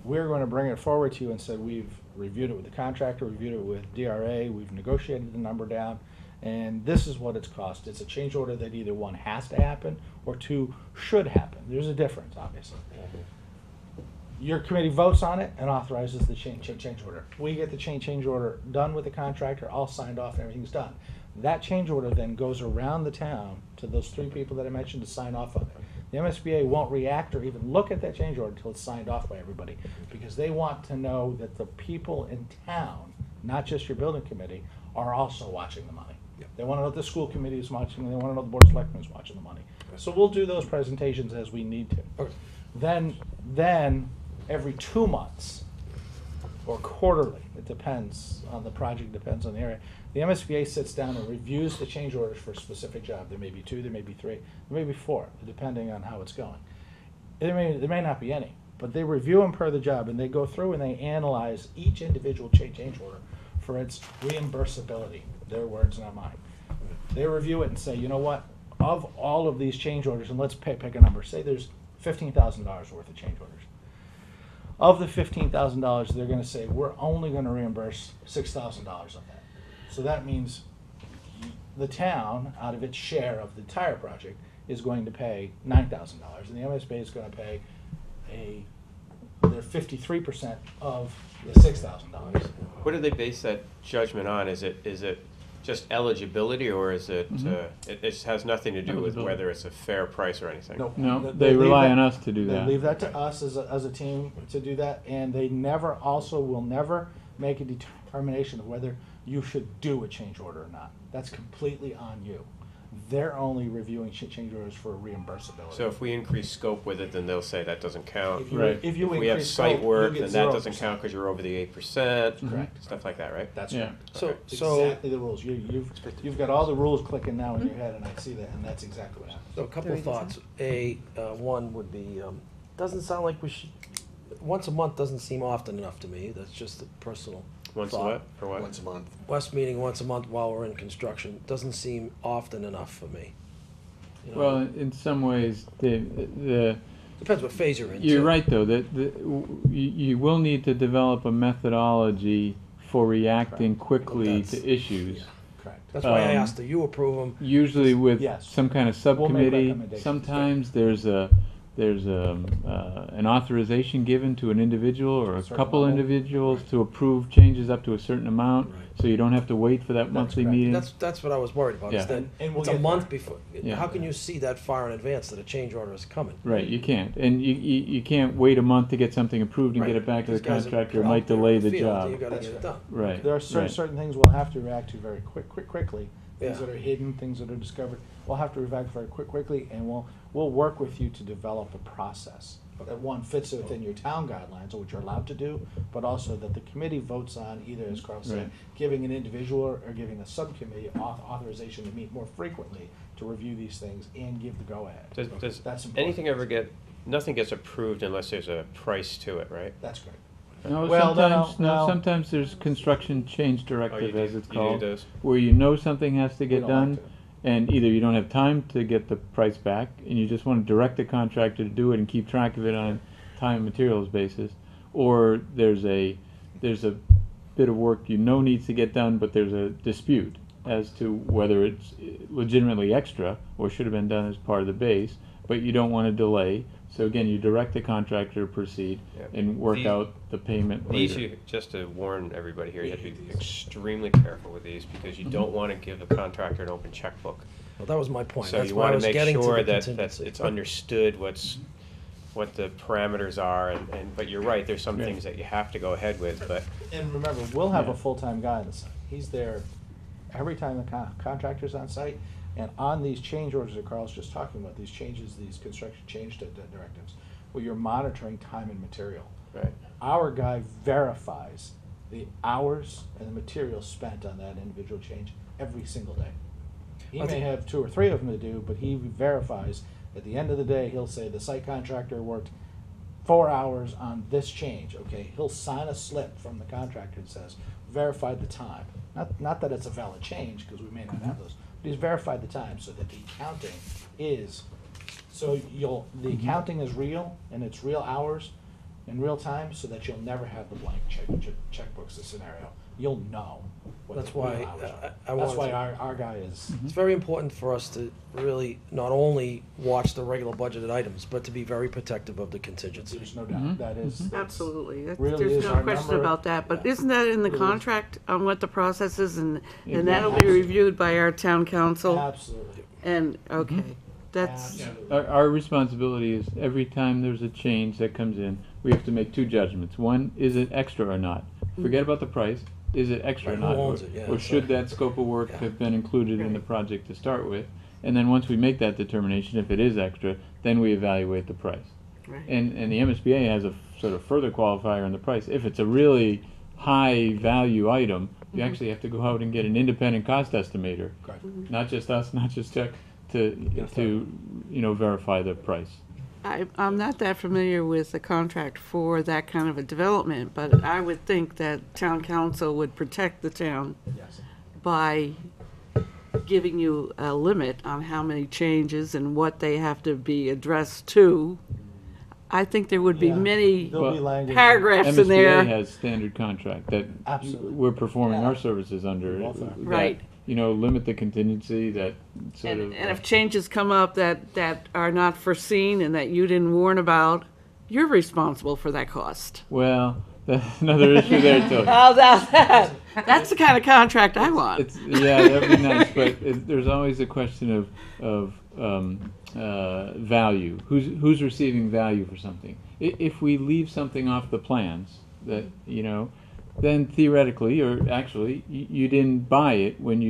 Speaker 5: we're going to bring it forward to you and say, we've reviewed it with the contractor, reviewed it with DRA, we've negotiated the number down, and this is what it's cost. It's a change order that either one has to happen or two should happen. There's a difference, obviously. Your committee votes on it and authorizes the change order. We get the change order done with the contractor, all signed off and everything's done. That change order then goes around the town to those 3 people that I mentioned to sign off on it. The MSBA won't react or even look at that change order until it's signed off by everybody, because they want to know that the people in town, not just your building committee, are also watching the money. They want to know that the school committee is watching, and they want to know the Board of Selectmen is watching the money. So we'll do those presentations as we need to.
Speaker 2: Okay.
Speaker 5: Then every 2 months or quarterly. It depends on the project, depends on the area. The MSBA sits down and reviews the change orders for a specific job. There may be 2, there may be 3, there may be 4, depending on how it's going. There may not be any, but they review them per the job, and they go through and they analyze each individual change order for its reimbursability. Their words, not mine. They review it and say, you know what, of all of these change orders, and let's pick a number, say there's $15,000 worth of change orders. Of the $15,000, they're gonna say, we're only gonna reimburse $6,000 of that. So that means the town, out of its share of the entire project, is going to pay $9,000, and the MSBA is gonna pay their 53% of the $6,000.
Speaker 9: What do they base that judgment on? Is it just eligibility, or is it, it just has nothing to do with
Speaker 6: Eligibility.
Speaker 9: whether it's a fair price or anything?
Speaker 5: Nope.
Speaker 6: No,
Speaker 5: They
Speaker 6: they
Speaker 5: leave
Speaker 6: rely
Speaker 5: that-
Speaker 6: on us to do
Speaker 5: They
Speaker 6: that.
Speaker 5: leave that to us as a team to do that, and they will never make a determination of whether you should do a change order or not. That's completely on you. They're only reviewing change orders for reimbursability.
Speaker 9: So if we increase scope with it, then they'll say that doesn't count.
Speaker 5: If you,
Speaker 6: Right.
Speaker 5: if you
Speaker 9: If we have
Speaker 5: increase
Speaker 9: site
Speaker 5: scope,
Speaker 9: work,
Speaker 5: you
Speaker 9: then
Speaker 5: get
Speaker 9: that doesn't
Speaker 5: 0%.
Speaker 9: count because you're over the 8%.
Speaker 5: Correct.
Speaker 9: Stuff like that, right?
Speaker 5: That's
Speaker 6: Yeah.
Speaker 5: right.
Speaker 2: So,
Speaker 5: That's
Speaker 2: so,
Speaker 5: exactly the rules. You've got all the rules clicking now in your head, and I see that, and that's exactly what happens.
Speaker 2: so a couple of thoughts. One would be, doesn't sound like we should, once a month doesn't seem often enough to me. That's just a personal
Speaker 9: Once a
Speaker 2: thought.
Speaker 9: what? For what?
Speaker 3: Once a month.
Speaker 2: West meeting once a month while we're in construction doesn't seem often enough for me. You know,
Speaker 6: Well, in some ways, the
Speaker 2: depends what phase you're in.
Speaker 6: you're
Speaker 2: too.
Speaker 6: right though, that you will need to develop a methodology for reacting quickly
Speaker 2: That's-
Speaker 6: to issues.
Speaker 5: Correct.
Speaker 2: That's why I
Speaker 6: Um,
Speaker 2: asked, do you approve them?
Speaker 6: Usually with
Speaker 5: Yes.
Speaker 6: some kind of
Speaker 5: We'll make
Speaker 6: subcommittee,
Speaker 5: recommendations.
Speaker 6: sometimes there's an authorization given to an individual or a
Speaker 5: Certain
Speaker 6: couple
Speaker 5: level.
Speaker 6: individuals to approve changes up to a certain amount,
Speaker 2: Right.
Speaker 6: so you don't have to wait for that
Speaker 5: That's
Speaker 6: monthly
Speaker 5: correct.
Speaker 6: meeting.
Speaker 2: That's what I was worried about. Is
Speaker 6: Yeah.
Speaker 2: that
Speaker 5: And we'll
Speaker 2: it's a
Speaker 5: get
Speaker 2: month
Speaker 5: there.
Speaker 2: before.
Speaker 6: Yeah.
Speaker 2: How can you see that far in advance that a change order is coming?
Speaker 6: Right, you can't, and you can't wait a month to get something approved and get
Speaker 2: Right.
Speaker 6: it back to the
Speaker 2: These guys are
Speaker 6: contractor, it
Speaker 2: put
Speaker 6: might
Speaker 2: out there in
Speaker 6: delay the
Speaker 2: field,
Speaker 6: job.
Speaker 2: You gotta
Speaker 5: That's
Speaker 2: get it
Speaker 5: right.
Speaker 2: done.
Speaker 6: Right.
Speaker 5: There are
Speaker 6: right.
Speaker 5: certain things we'll have to react to very quickly. Things
Speaker 2: Yeah.
Speaker 5: that are hidden, things that are discovered. We'll have to react very quickly, and we'll work with you to develop a process that one fits within your town guidelines, which you're allowed to do, but also that the committee votes on either, as Carl said,
Speaker 6: Right.
Speaker 5: giving an individual or giving a subcommittee authorization to meet more frequently to review these things and give the go-ahead.
Speaker 9: Does
Speaker 5: That's important.
Speaker 9: anything ever nothing gets approved unless there's a price to it, right?
Speaker 5: That's great.
Speaker 6: No,
Speaker 5: Well, no.
Speaker 6: sometimes there's construction change
Speaker 9: Oh,
Speaker 6: directive,
Speaker 9: you
Speaker 6: as
Speaker 9: do-
Speaker 6: it's
Speaker 9: you do
Speaker 6: called,
Speaker 9: those?
Speaker 6: where you know something has to
Speaker 5: We
Speaker 6: get
Speaker 5: don't
Speaker 6: done,
Speaker 5: like to.
Speaker 6: and either you don't have time to get the price back, and you just want to direct the contractor to do it and keep track of it on a time and materials basis, or there's a bit of work you know needs to get done, but there's a dispute as to whether it's legitimately extra or should have been done as part of the base, but you don't want to delay. So again, you direct the contractor to proceed
Speaker 9: Yeah.
Speaker 6: and work
Speaker 9: These-
Speaker 6: out the payment
Speaker 9: These,
Speaker 6: later.
Speaker 9: just to warn everybody here, you have to be extremely careful with these because you don't want to give the contractor an open checkbook.
Speaker 2: Well, that was my point.
Speaker 9: So
Speaker 2: That's
Speaker 9: you
Speaker 2: why I
Speaker 9: want to
Speaker 2: was
Speaker 9: make
Speaker 2: getting to
Speaker 9: sure
Speaker 2: the
Speaker 9: that
Speaker 2: contingency.
Speaker 9: it's understood what the parameters are, but you're right, there's some
Speaker 6: Yeah.
Speaker 9: things that you have to go ahead with, but
Speaker 5: And remember, we'll have
Speaker 6: Yeah.
Speaker 5: a full-time guy on the site. He's there every time the contractor's on site, and on these change orders that Carl's just talking about, these changes, these construction change directives, where you're monitoring time and material.
Speaker 9: right.
Speaker 5: Our guy verifies the hours and the material spent on that individual change every single day. He
Speaker 2: I
Speaker 5: may
Speaker 2: think-
Speaker 5: have 2 or 3 of them to do, but he verifies, at the end of the day, he'll say the site contractor worked 4 hours on this change, okay? He'll sign a slip from the contractor that says, verified the time. Not that it's a valid change, because we may not have those, but he's verified the time so that the accounting is, the accounting is real, and it's real hours in real time, so that you'll never have the blank checkbooks, the scenario. You'll know what
Speaker 2: That's
Speaker 5: the real
Speaker 2: why,
Speaker 5: hours are.
Speaker 2: I
Speaker 5: That's
Speaker 2: wanted
Speaker 5: why
Speaker 2: to-
Speaker 5: our guy is,
Speaker 2: It's very important for us to really not only watch the regular budgeted items, but to be very protective of the contingency.
Speaker 5: there's no doubt, that is.
Speaker 4: Absolutely.
Speaker 5: Really
Speaker 4: There's
Speaker 5: is
Speaker 4: no
Speaker 5: our
Speaker 4: question
Speaker 5: number.
Speaker 4: about that, but
Speaker 5: Yeah.
Speaker 4: isn't that in the contract on what the process is, and that'll be reviewed by our town council?
Speaker 5: Absolutely.
Speaker 4: And, okay, that's,
Speaker 5: Absolutely.
Speaker 6: Our responsibility is every time there's a change that comes in, we have to make 2 judgments. One, is it extra or not? Forget about the price. Is it extra or
Speaker 2: Right, who
Speaker 6: not?
Speaker 2: owns it? Yeah,
Speaker 6: Or should
Speaker 2: so-
Speaker 6: that scope of work
Speaker 2: Yeah.
Speaker 6: have been included in the project to start with? And then once we make that determination, if it is extra, then we evaluate the price.
Speaker 4: Right.
Speaker 6: And the MSBA has a sort of further qualifier in the price. If it's a really high value item, you actually have to go out and get an independent cost estimator,
Speaker 5: Correct.
Speaker 6: not just us, not just Chuck, to verify the price.
Speaker 4: I'm not that familiar with the contract for that kind of a development, but I would think that town council would protect the town
Speaker 5: Yes.
Speaker 4: by giving you a limit on how many changes and what they have to be addressed to. I think there would be
Speaker 5: Yeah.
Speaker 4: many
Speaker 5: There'll be language.
Speaker 4: paragraphs in
Speaker 6: MSBA
Speaker 4: there.
Speaker 6: has standard contract that
Speaker 5: Absolutely.
Speaker 6: we're performing
Speaker 5: Yeah.
Speaker 6: our services under.
Speaker 5: Both are.
Speaker 6: that,
Speaker 4: Right.
Speaker 6: Limit the contingency that sort of.
Speaker 4: And if changes come up that are not foreseen and that you didn't warn about, you're responsible for that cost.
Speaker 6: Well, that's another issue there too.
Speaker 4: How's that? That's the kind of contract I want.
Speaker 6: That'd be nice, but there's always a question of value. Who's receiving value for something? If we leave something off the plans, that then theoretically, or actually, you didn't buy it when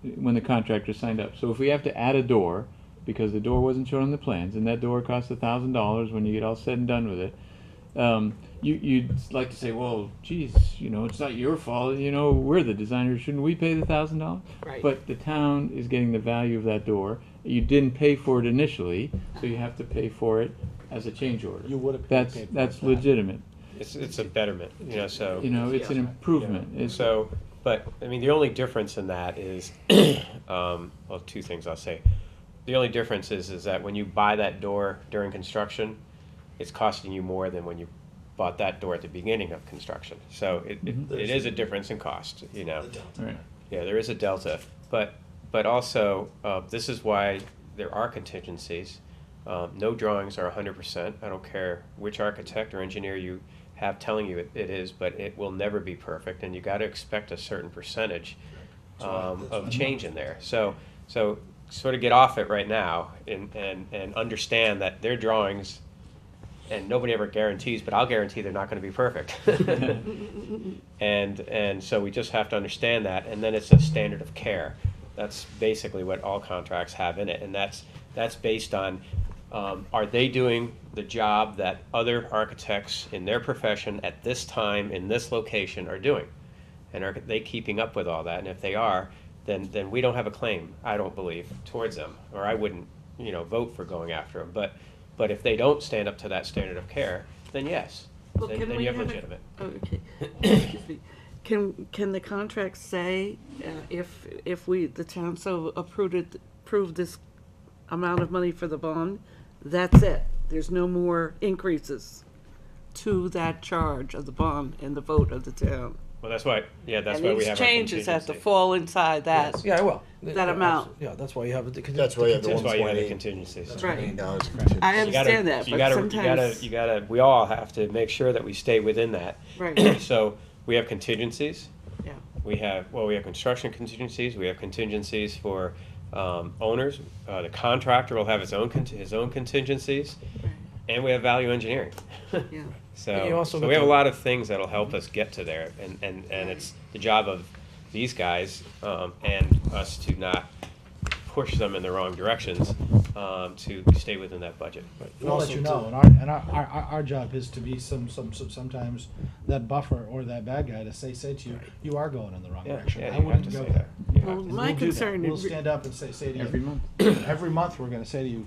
Speaker 6: the contractor signed up. So if we have to add a door because the door wasn't shown on the plans, and that door costs $1,000 when you get all said and done with it, you'd like to say, well, geez, it's not your fault. We're the designers. Shouldn't we pay the $1,000?
Speaker 4: Right.
Speaker 6: But the town is getting the value of that door. You didn't pay for it initially, so you have to pay for it as a change order.
Speaker 5: You would have
Speaker 6: That's
Speaker 5: paid for
Speaker 6: that's
Speaker 5: that.
Speaker 6: legitimate.
Speaker 9: It's a betterment, so.
Speaker 6: It's an improvement. It's,
Speaker 9: So, but, I mean, the only difference in that is, well, two things I'll say. The only difference is that when you buy that door during construction, it's costing you more than when you bought that door at the beginning of construction. So it is a difference in cost,
Speaker 6: right.
Speaker 9: Yeah, there is a delta, but also, this is why there are contingencies. No drawings are 100%. I don't care which architect or engineer you have telling you it is, but it will never be perfect, and you got to expect a certain percentage of change in there. So sort of get off it right now and understand that their drawings, and nobody ever guarantees, but I'll guarantee they're not going to be perfect. and so we just have to understand that, and then it's a standard of care. That's basically what all contracts have in it, and that's based on are they doing the job that other architects in their profession at this time in this location are doing, and are they keeping up with all that? And if they are, then we don't have a claim, I don't believe, towards them, or I wouldn't vote for going after them. But if they don't stand up to that standard of care, then yes,
Speaker 4: Well,
Speaker 9: then
Speaker 4: can
Speaker 9: you
Speaker 4: we
Speaker 9: have
Speaker 4: have
Speaker 9: legitimate.
Speaker 4: Okay. Excuse me. Can the contract say if the town so approved this amount of money for the bond, that's it? There's no more increases to that charge of the bond and the vote of the town.
Speaker 9: Well, that's why we have our
Speaker 4: And these changes have to
Speaker 9: contingency.
Speaker 4: fall inside that.
Speaker 2: Yeah, well.
Speaker 4: That amount.
Speaker 2: Yeah, that's why you have the.
Speaker 3: That's why you have the
Speaker 9: That's why you have the
Speaker 3: 1.8.
Speaker 9: contingencies.
Speaker 4: Right.
Speaker 3: $1 million
Speaker 4: I
Speaker 3: contingency.
Speaker 4: understand that,
Speaker 9: so
Speaker 4: but sometimes.
Speaker 9: you gotta, we all have to make sure that we stay within that.
Speaker 4: Right.
Speaker 9: So we have contingencies.
Speaker 4: Yeah.
Speaker 9: We have construction contingencies. We have contingencies for owners. The contractor will have his own contingencies, and we have value engineering.
Speaker 4: Yeah.
Speaker 9: So,
Speaker 2: You also
Speaker 9: so
Speaker 2: got
Speaker 9: we have a
Speaker 2: the-
Speaker 9: lot of things that'll help us get to there, and it's the job of these guys and us to not push them in the wrong directions to stay within that budget.
Speaker 5: We'll let
Speaker 2: Also
Speaker 5: you
Speaker 2: to-
Speaker 5: know, and our job is to be sometimes that buffer or that bad guy to say to you, you are going in the wrong direction. I
Speaker 9: you have
Speaker 5: wouldn't
Speaker 9: to
Speaker 5: go
Speaker 9: say
Speaker 5: there.
Speaker 9: that. You have
Speaker 4: Well,
Speaker 9: to.
Speaker 4: my
Speaker 5: We'll do that.
Speaker 4: concern
Speaker 5: We'll
Speaker 4: is-
Speaker 5: stand up and say to you.
Speaker 6: Every month.
Speaker 5: Every month, we're gonna say to you,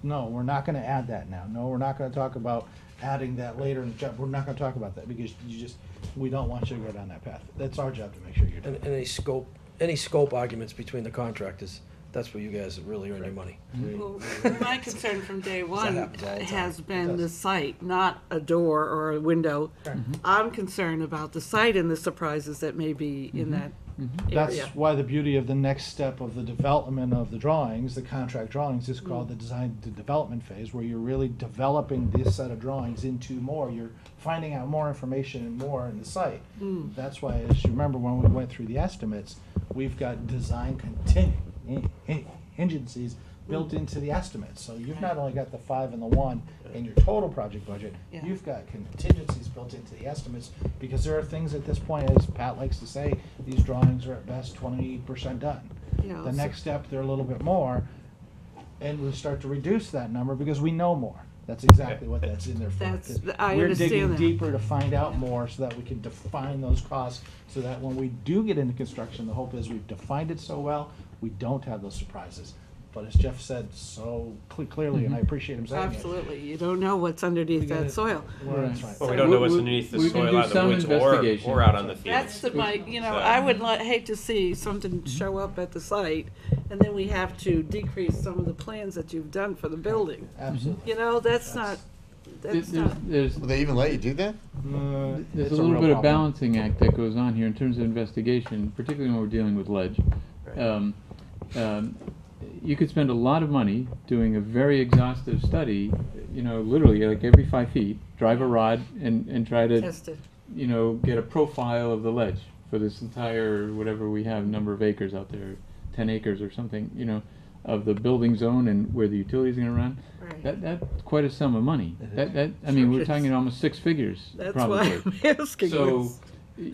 Speaker 5: no, we're not gonna add that now. No, we're not gonna talk about adding that later in the job. We're not gonna talk about that because we don't want you to go down that path. That's our job to make sure you're doing
Speaker 2: And
Speaker 5: it.
Speaker 2: any scope arguments between the contractors, that's where you guys really earn your money.
Speaker 4: Well, my concern from day one
Speaker 2: happens all the time.
Speaker 4: has
Speaker 2: It
Speaker 4: been
Speaker 2: does.
Speaker 4: the site, not a door or a window. I'm concerned about the site and the surprises that may be in that
Speaker 5: That's
Speaker 4: area.
Speaker 5: why the beauty of the next step of the development of the drawings, the contract drawings, is called the design to development phase, where you're really developing this set of drawings into more. You're finding out more information and more in the site. That's why, as you remember, when we went through the estimates, we've got design contingencies built into the estimates. So you've not only got the 5 and the 1 in your total project budget,
Speaker 4: Yeah.
Speaker 5: you've got contingencies built into the estimates, because there are things at this point, as Pat likes to say, these drawings are at best 20% done.
Speaker 4: Yeah,
Speaker 5: The
Speaker 4: so-
Speaker 5: next step, they're a little bit more, and we start to reduce that number because we know more. That's exactly what that's in there for.
Speaker 4: That's-
Speaker 5: 'cause
Speaker 4: I
Speaker 5: we're
Speaker 4: understand
Speaker 5: digging
Speaker 4: that.
Speaker 5: deeper to find out more so that we can define those costs, so that when we do get into construction, the hope is we've defined it so well, we don't have those surprises. But as Jeff said so clearly, and I appreciate him saying it.
Speaker 4: Absolutely, you don't know what's underneath
Speaker 5: We gotta-
Speaker 4: that soil.
Speaker 5: Well, that's right.
Speaker 9: Well, we don't know what's
Speaker 6: We-
Speaker 9: underneath the
Speaker 6: we can
Speaker 9: soil
Speaker 6: do
Speaker 9: out in the
Speaker 6: some
Speaker 9: woods
Speaker 6: investigation.
Speaker 9: or out on the field.
Speaker 4: That's
Speaker 9: So-
Speaker 4: I would hate to see something show up at the site, and then we have to decrease some of the plans that you've done for the building.
Speaker 5: Absolutely.
Speaker 4: You know, that's not,
Speaker 6: There's
Speaker 3: Will they even let you do that?
Speaker 6: There's
Speaker 5: It's
Speaker 6: a little
Speaker 5: real
Speaker 6: bit of
Speaker 5: problem.
Speaker 6: balancing act that goes on here in terms of investigation, particularly when we're dealing with ledge.
Speaker 9: Right.
Speaker 6: You could spend a lot of money doing a very exhaustive study, literally like every 5 feet, drive a rod and try to,
Speaker 4: test it.
Speaker 6: get a profile of the ledge for this entire, whatever we have, number of acres out there, 10 acres or something, of the building zone and where the utilities are gonna run.
Speaker 4: Right.
Speaker 6: That's quite a sum of money.
Speaker 5: It is.
Speaker 6: I mean, we're
Speaker 4: Yes.
Speaker 6: talking almost 6 figures,
Speaker 4: That's
Speaker 6: probably.
Speaker 4: why I'm asking.
Speaker 6: So,
Speaker 4: what's-
Speaker 6: you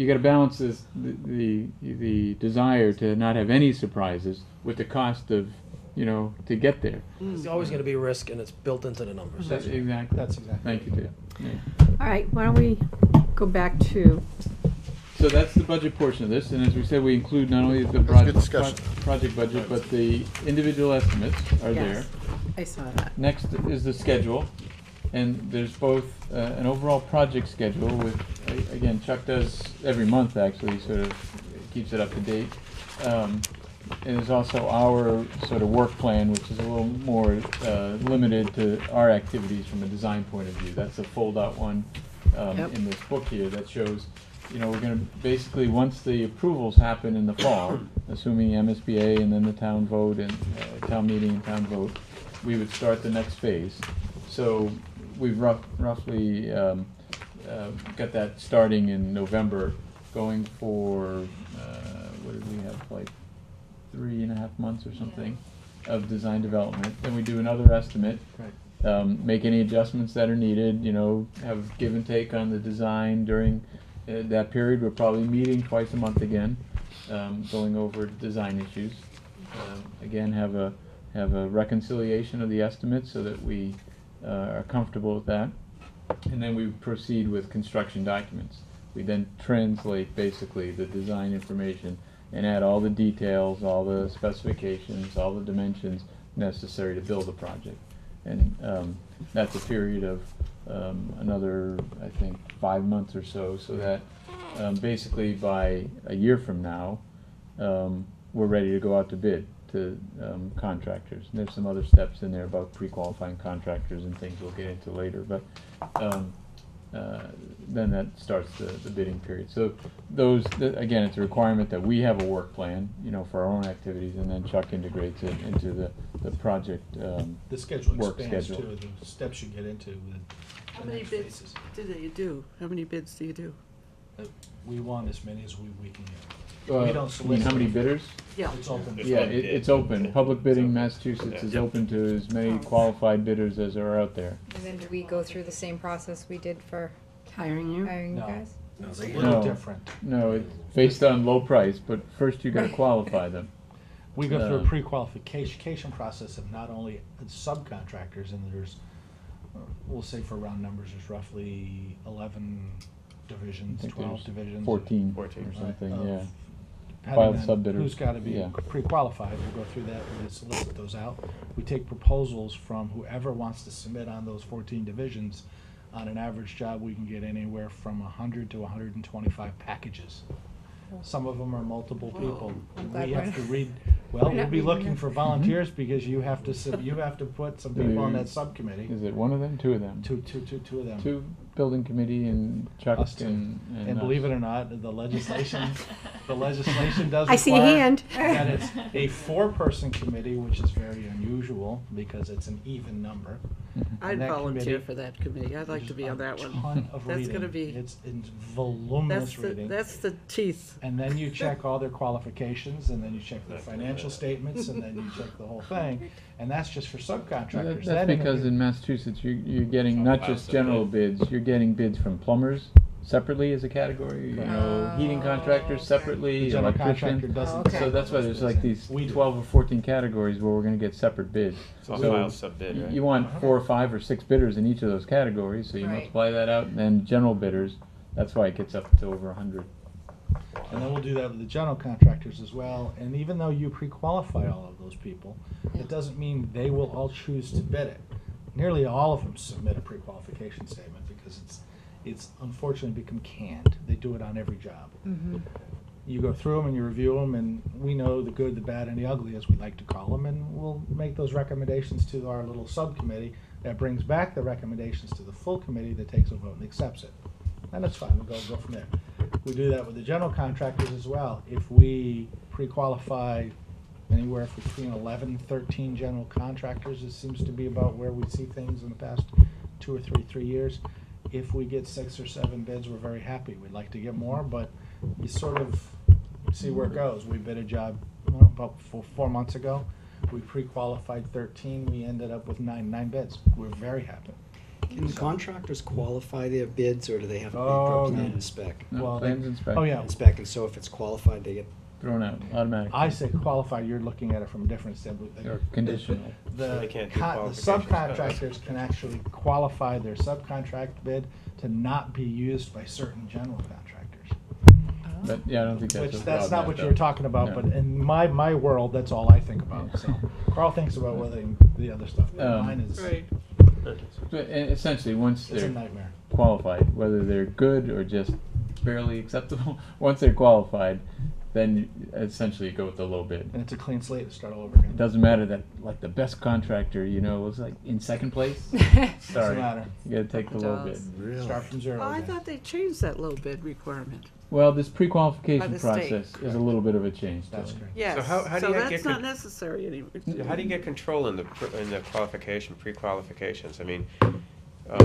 Speaker 6: got to balance the desire to not have any surprises with the cost of, to get there.
Speaker 2: There's always gonna be risk, and it's built into the numbers.
Speaker 6: Exactly.
Speaker 5: That's exactly.
Speaker 6: Thank you, Dave. Yeah.
Speaker 1: All right, why don't we go back to,
Speaker 6: So that's the budget portion of this, and as we said, we include not only the
Speaker 3: That's a good discussion.
Speaker 6: project budget, but the individual estimates are there.
Speaker 1: yes, I saw that.
Speaker 6: Next is the schedule, and there's both an overall project schedule with, again, Chuck does every month actually, sort of keeps it up to date. And there's also our sort of work plan, which is a little more limited to our activities from a design point of view. That's a fold-out one
Speaker 1: Yep.
Speaker 6: in this book here that shows, we're gonna basically, once the approvals happen in the fall, assuming the MSBA and then the town vote and town meeting and town vote, we would start the next phase. So we've roughly got that starting in November, going for, what did we have, like 3.5 months or something of design development. Then we do another estimate.
Speaker 5: Right.
Speaker 6: Make any adjustments that are needed, have give and take on the design during that period. We're probably meeting twice a month again, going over design issues. Again, have a reconciliation of the estimates so that we are comfortable with that. And then we proceed with construction documents. We then translate basically the design information and add all the details, all the specifications, all the dimensions necessary to build the project. And that's a period of another, I think, 5 months or so, so that basically by a year from now, we're ready to go out to bid to contractors. And there's some other steps in there about pre-qualifying contractors and things we'll get into later, but then that starts the bidding period. So again, it's a requirement that we have a work plan, for our own activities, and then Chuck integrates it into the project.
Speaker 5: The schedule
Speaker 6: Work
Speaker 5: expands
Speaker 6: schedule.
Speaker 5: too, the steps you get into with
Speaker 4: How
Speaker 5: the
Speaker 4: many
Speaker 5: next
Speaker 4: bids
Speaker 5: phases.
Speaker 4: do you do? How many bids do you do?
Speaker 5: We want as many as we can get.
Speaker 6: Uh,
Speaker 5: We don't
Speaker 6: you mean how many
Speaker 5: solicit.
Speaker 6: bidders?
Speaker 4: Yeah.
Speaker 5: It's open.
Speaker 9: There's
Speaker 6: Yeah,
Speaker 9: one bid.
Speaker 6: it's open. Public bidding,
Speaker 9: It's open.
Speaker 6: Massachusetts is
Speaker 9: Yeah.
Speaker 6: open to as many qualified bidders as are out there.
Speaker 8: And then do we go through the same process we did for
Speaker 1: Hiring you?
Speaker 8: hiring you
Speaker 5: No.
Speaker 8: guys?
Speaker 5: It's a
Speaker 2: they-
Speaker 5: little
Speaker 6: No.
Speaker 5: different.
Speaker 6: No, it's based on low price, but first you gotta qualify them.
Speaker 5: We go through a
Speaker 6: Uh,
Speaker 5: pre-qualification process of not only subcontractors, and there's, we'll say for round numbers, there's roughly 11
Speaker 6: I
Speaker 5: divisions,
Speaker 6: think
Speaker 5: 12
Speaker 6: there's
Speaker 5: divisions.
Speaker 6: 14
Speaker 9: 14,
Speaker 6: or
Speaker 9: right,
Speaker 6: something,
Speaker 5: of
Speaker 6: yeah.
Speaker 5: depending
Speaker 6: Filed
Speaker 5: on
Speaker 6: sub-bidders.
Speaker 5: Who's gotta be
Speaker 6: Yeah.
Speaker 5: pre-qualified, we'll go through that, we'll solicit those out. We take proposals from whoever wants to submit on those 14 divisions. On an average job, we can get anywhere from 100 to 125 packages. Some of them are multiple people.
Speaker 8: I'm glad
Speaker 5: We
Speaker 8: we're
Speaker 5: have to
Speaker 8: not-
Speaker 5: read, well,
Speaker 8: we're
Speaker 5: we'll
Speaker 8: not
Speaker 5: be
Speaker 8: reading
Speaker 5: looking
Speaker 8: them.
Speaker 5: for volunteers because you have to, you have to put some people on that
Speaker 6: Is
Speaker 5: subcommittee.
Speaker 6: it one of them, two of them?
Speaker 5: Two of them.
Speaker 6: Two building committee and Chuck
Speaker 5: Us two.
Speaker 6: and
Speaker 5: And believe
Speaker 6: us.
Speaker 5: it or not, the legislation does
Speaker 1: I see a
Speaker 5: require
Speaker 1: hand.
Speaker 5: that it's a 4-person committee, which is very unusual because it's an even number.
Speaker 6: Mhm.
Speaker 4: I'd
Speaker 5: that
Speaker 4: volunteer
Speaker 5: committee,
Speaker 4: for that committee. I'd like to be on that
Speaker 5: There's
Speaker 4: one.
Speaker 5: a ton of
Speaker 4: That's
Speaker 5: reading.
Speaker 4: gonna be,
Speaker 5: It's voluminous reading.
Speaker 4: that's the teeth.
Speaker 5: And then you check all their qualifications, and then you check their financial statements, and then you check the whole thing. And that's just for subcontractors.
Speaker 6: That's
Speaker 5: Then in
Speaker 6: because
Speaker 5: the-
Speaker 6: in Massachusetts, you're getting
Speaker 9: Some
Speaker 6: not
Speaker 9: files
Speaker 6: just
Speaker 9: to
Speaker 6: general
Speaker 9: bid.
Speaker 6: bids, you're getting bids from plumbers, separately as a category, you know, heating contractors separately,
Speaker 5: The general contractor
Speaker 6: electrician.
Speaker 5: doesn't.
Speaker 1: Okay.
Speaker 6: So that's why there's like these
Speaker 5: We do.
Speaker 6: 12 or 14 categories where we're gonna get separate bids.
Speaker 9: It's all
Speaker 6: So
Speaker 9: file sub-bid, right?
Speaker 6: you want 4 or 5 or 6 bidders in each of those categories, so you
Speaker 1: Right.
Speaker 6: multiply that out, and then general bidders, that's why it gets up to over 100.
Speaker 5: And then we'll do that with the general contractors as well. And even though you pre-qualify all of those people, it doesn't mean they will all choose to bid it. Nearly all of them submit a pre-qualification statement because it's unfortunately become canned. They do it on every job. You go through them and you review them, and we know the good, the bad, and the ugly, as we like to call them, and we'll make those recommendations to our little subcommittee that brings back the recommendations to the full committee that takes a vote and accepts it. And that's fine, we'll go from there. We do that with the general contractors as well. If we pre-qualify anywhere between 11, 13 general contractors, it seems to be about where we see things in the past 2 or 3 years. If we get 6 or 7 bids, we're very happy. We'd like to get more, but you sort of see where it goes. We bid a job about 4 months ago. We pre-qualified 13. We ended up with nine bids. We're very happy.
Speaker 10: Can the contractors qualify their bids, or do they have to be
Speaker 5: Oh,
Speaker 10: pro plan
Speaker 5: yeah.
Speaker 10: and spec?
Speaker 6: No,
Speaker 5: Well,
Speaker 6: plans
Speaker 5: they-
Speaker 6: and specs.
Speaker 5: Oh, yeah.
Speaker 10: And spec, and so if it's qualified, they get,
Speaker 6: Thrown out automatically.
Speaker 5: I say qualified, you're looking at it from a different standpoint.
Speaker 6: Or conditional.
Speaker 5: The
Speaker 9: They can't do
Speaker 5: the
Speaker 9: qualifications.
Speaker 5: subcontractors can actually qualify their subcontract bid to not be used by certain general contractors.
Speaker 6: But yeah, I don't think that's.
Speaker 5: Which,
Speaker 6: a
Speaker 5: that's
Speaker 6: problem
Speaker 5: not what
Speaker 6: though.
Speaker 5: you were talking about,
Speaker 6: No.
Speaker 5: but in my world, that's all I think about, so. Carl thinks about whether the other stuff, but mine is,
Speaker 4: Right.
Speaker 6: But essentially, once
Speaker 5: it's a
Speaker 6: they're
Speaker 5: nightmare.
Speaker 6: qualified, whether they're good or just barely acceptable, once they're qualified, then you essentially go with the low bid.
Speaker 5: And it's a clean slate to start all over again.
Speaker 6: It doesn't matter that like the best contractor, you know, was like in second place.
Speaker 5: Doesn't
Speaker 6: Sorry,
Speaker 5: matter.
Speaker 6: you gotta take the low bid.
Speaker 4: Does.
Speaker 5: Start from zero
Speaker 4: Oh, I
Speaker 5: again.
Speaker 4: thought they changed that low bid requirement.
Speaker 6: Well, this
Speaker 4: By
Speaker 6: pre-qualification
Speaker 4: the state.
Speaker 6: process is a little bit of a change. To
Speaker 5: That's
Speaker 6: it.
Speaker 5: correct.
Speaker 4: Yes,
Speaker 9: how do
Speaker 4: so
Speaker 9: you
Speaker 4: that's
Speaker 9: get
Speaker 4: not
Speaker 9: con-
Speaker 4: necessary anymore.
Speaker 9: How do you get control in the qualification, pre-qualifications? I mean,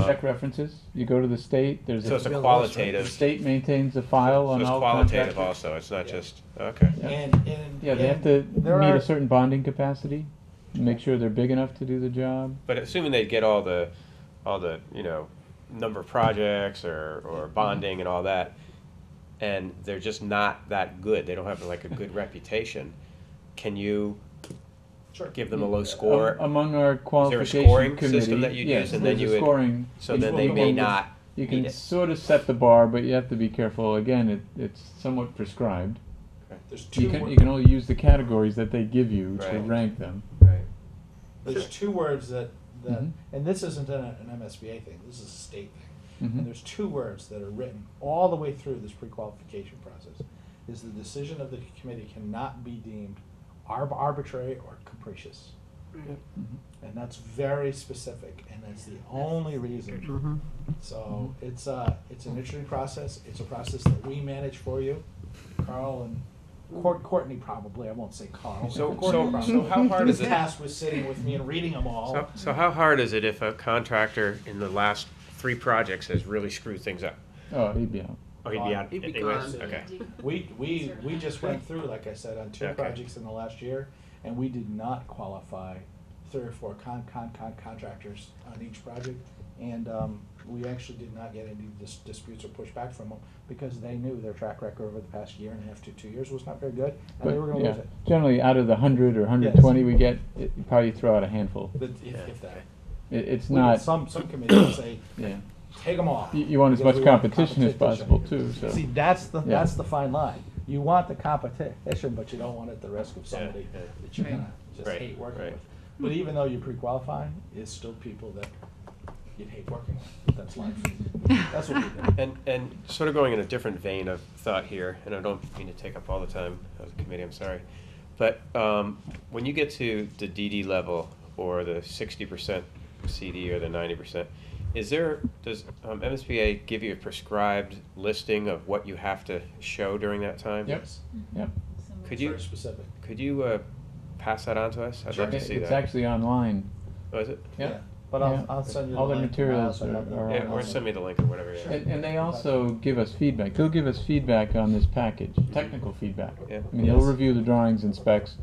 Speaker 6: Check references. You go to the state. There's
Speaker 9: so it's a
Speaker 6: the
Speaker 9: qualitative.
Speaker 6: state maintains a file
Speaker 9: So
Speaker 6: on
Speaker 9: it's
Speaker 6: all
Speaker 9: qualitative
Speaker 6: contractors.
Speaker 9: also. It's not
Speaker 5: Yeah.
Speaker 9: just okay.
Speaker 5: And
Speaker 6: Yeah, they have to
Speaker 5: there
Speaker 6: meet
Speaker 5: are-
Speaker 6: a certain bonding capacity. Make sure they're big enough to do the job.
Speaker 9: But assuming they get all the number of projects or bonding and all that, and they're just not that good. They don't have like a good reputation. Can you
Speaker 5: Sure.
Speaker 9: give them a low score?
Speaker 6: Among our qualification
Speaker 9: scoring
Speaker 6: committee,
Speaker 9: system that you'd
Speaker 6: yes,
Speaker 9: use, and then
Speaker 6: there's
Speaker 9: you
Speaker 6: a
Speaker 9: would-
Speaker 6: scoring.
Speaker 9: so
Speaker 6: you
Speaker 9: then
Speaker 6: will
Speaker 9: they
Speaker 6: come
Speaker 9: may
Speaker 6: up with-
Speaker 9: not
Speaker 6: You
Speaker 9: meet
Speaker 6: can
Speaker 9: it.
Speaker 6: sort of set the bar, but you have to be careful. Again, it's somewhat prescribed.
Speaker 5: There's
Speaker 6: You
Speaker 5: two,
Speaker 6: can only use the categories that they give you to
Speaker 9: Right.
Speaker 6: rank them.
Speaker 9: Right.
Speaker 5: there's 2 words that
Speaker 6: Mhm.
Speaker 5: and this isn't an MSBA thing, this is a state thing.
Speaker 6: Mhm.
Speaker 5: And there's 2 words that are written all the way through this pre-qualification process. Is the decision of the committee cannot be deemed arbitrary or capricious. And that's very specific, and that's the only reason. So it's an interesting process. It's a process that we manage for you, Carl and Courtney probably. I won't say Carl.
Speaker 9: So
Speaker 5: Courtney probably.
Speaker 9: so how hard is it?
Speaker 5: Tasked with sitting with me and reading them all.
Speaker 9: So how hard is it if a contractor in the last 3 projects has really screwed things up?
Speaker 6: Oh, he'd be out.
Speaker 9: Oh, he'd be out
Speaker 4: He'd be
Speaker 9: anyways?
Speaker 4: gone.
Speaker 9: Okay.
Speaker 5: We just went through, like I said, on 2
Speaker 9: Okay.
Speaker 5: projects in the last year, and we did not qualify 3 or 4 contractors on each project. And we actually did not get any disputes or pushback from them because they knew their track record over the past year and a half to 2 years was not very good, and they were
Speaker 6: But
Speaker 5: gonna
Speaker 6: yeah,
Speaker 5: lose it.
Speaker 6: generally out of the 100 or 120 we get, you probably throw out a handful.
Speaker 5: But if that.
Speaker 6: It's
Speaker 5: We get
Speaker 6: not.
Speaker 5: Some committees say,
Speaker 6: Yeah.
Speaker 5: take them all.
Speaker 6: You want as
Speaker 5: because
Speaker 6: much
Speaker 5: we want
Speaker 6: competition as possible too. So.
Speaker 5: See, that's the
Speaker 6: Yeah.
Speaker 5: fine line. You want the competition, but you don't want it at the risk of somebody
Speaker 9: yeah.
Speaker 5: that you're gonna just
Speaker 9: Right,
Speaker 5: hate working
Speaker 9: right.
Speaker 5: with. But even though you pre-qualify, it's still people that you'd hate working with. That's life. That's what we do.
Speaker 9: And sort of going in a different vein of thought here, and I don't mean to take up all the time of the committee, I'm sorry. But when you get to the DD level or the 60% CD or the 90%, does MSBA give you a prescribed listing of what you have to show during that time?
Speaker 6: Yep. Yep.
Speaker 9: Could you
Speaker 5: Very specific.
Speaker 9: pass that on to us? I'd love to see
Speaker 6: It's
Speaker 9: that.
Speaker 6: actually online.
Speaker 9: Oh, is it?
Speaker 6: Yep.
Speaker 5: But
Speaker 6: Yeah.
Speaker 5: I'll send you the
Speaker 6: All the
Speaker 5: link.
Speaker 6: materials
Speaker 5: I'll
Speaker 6: are
Speaker 5: send you
Speaker 6: are
Speaker 9: Yeah, or
Speaker 6: online.
Speaker 9: send me the link or whatever. Yeah.
Speaker 6: And they also give us feedback. They'll give us feedback on this package, technical feedback.
Speaker 9: Yeah.
Speaker 6: I mean, they'll review the drawings and specs.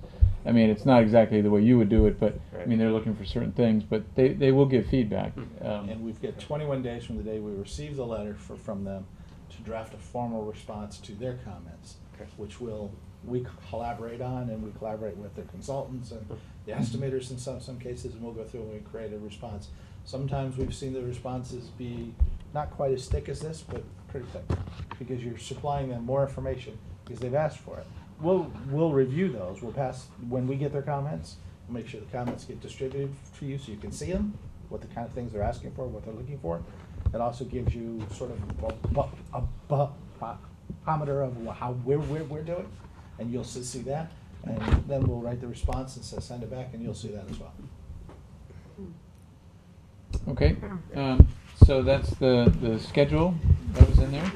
Speaker 6: I mean, it's not exactly the way you would do it, but I
Speaker 9: Right.
Speaker 6: mean, they're looking for certain things, but they will give feedback.
Speaker 5: And we've got 21 days from the day we receive the letter from them to draft a formal response to their comments,
Speaker 9: Okay.
Speaker 5: which we collaborate on, and we collaborate with their consultants and the estimators in some cases, and we'll go through and we create a response. Sometimes we've seen the responses be not quite as thick as this, but pretty thick, because you're supplying them more information because they've asked for it. We'll review those. We'll pass, when we get their comments, we'll make sure the comments get distributed to you so you can see them, what the kind of things they're asking for, what they're looking for. It also gives you sort of a barometer of how we're doing, and you'll see that. And then we'll write the response and send it back, and you'll see that as well.
Speaker 6: Okay, so that's the schedule that was in there.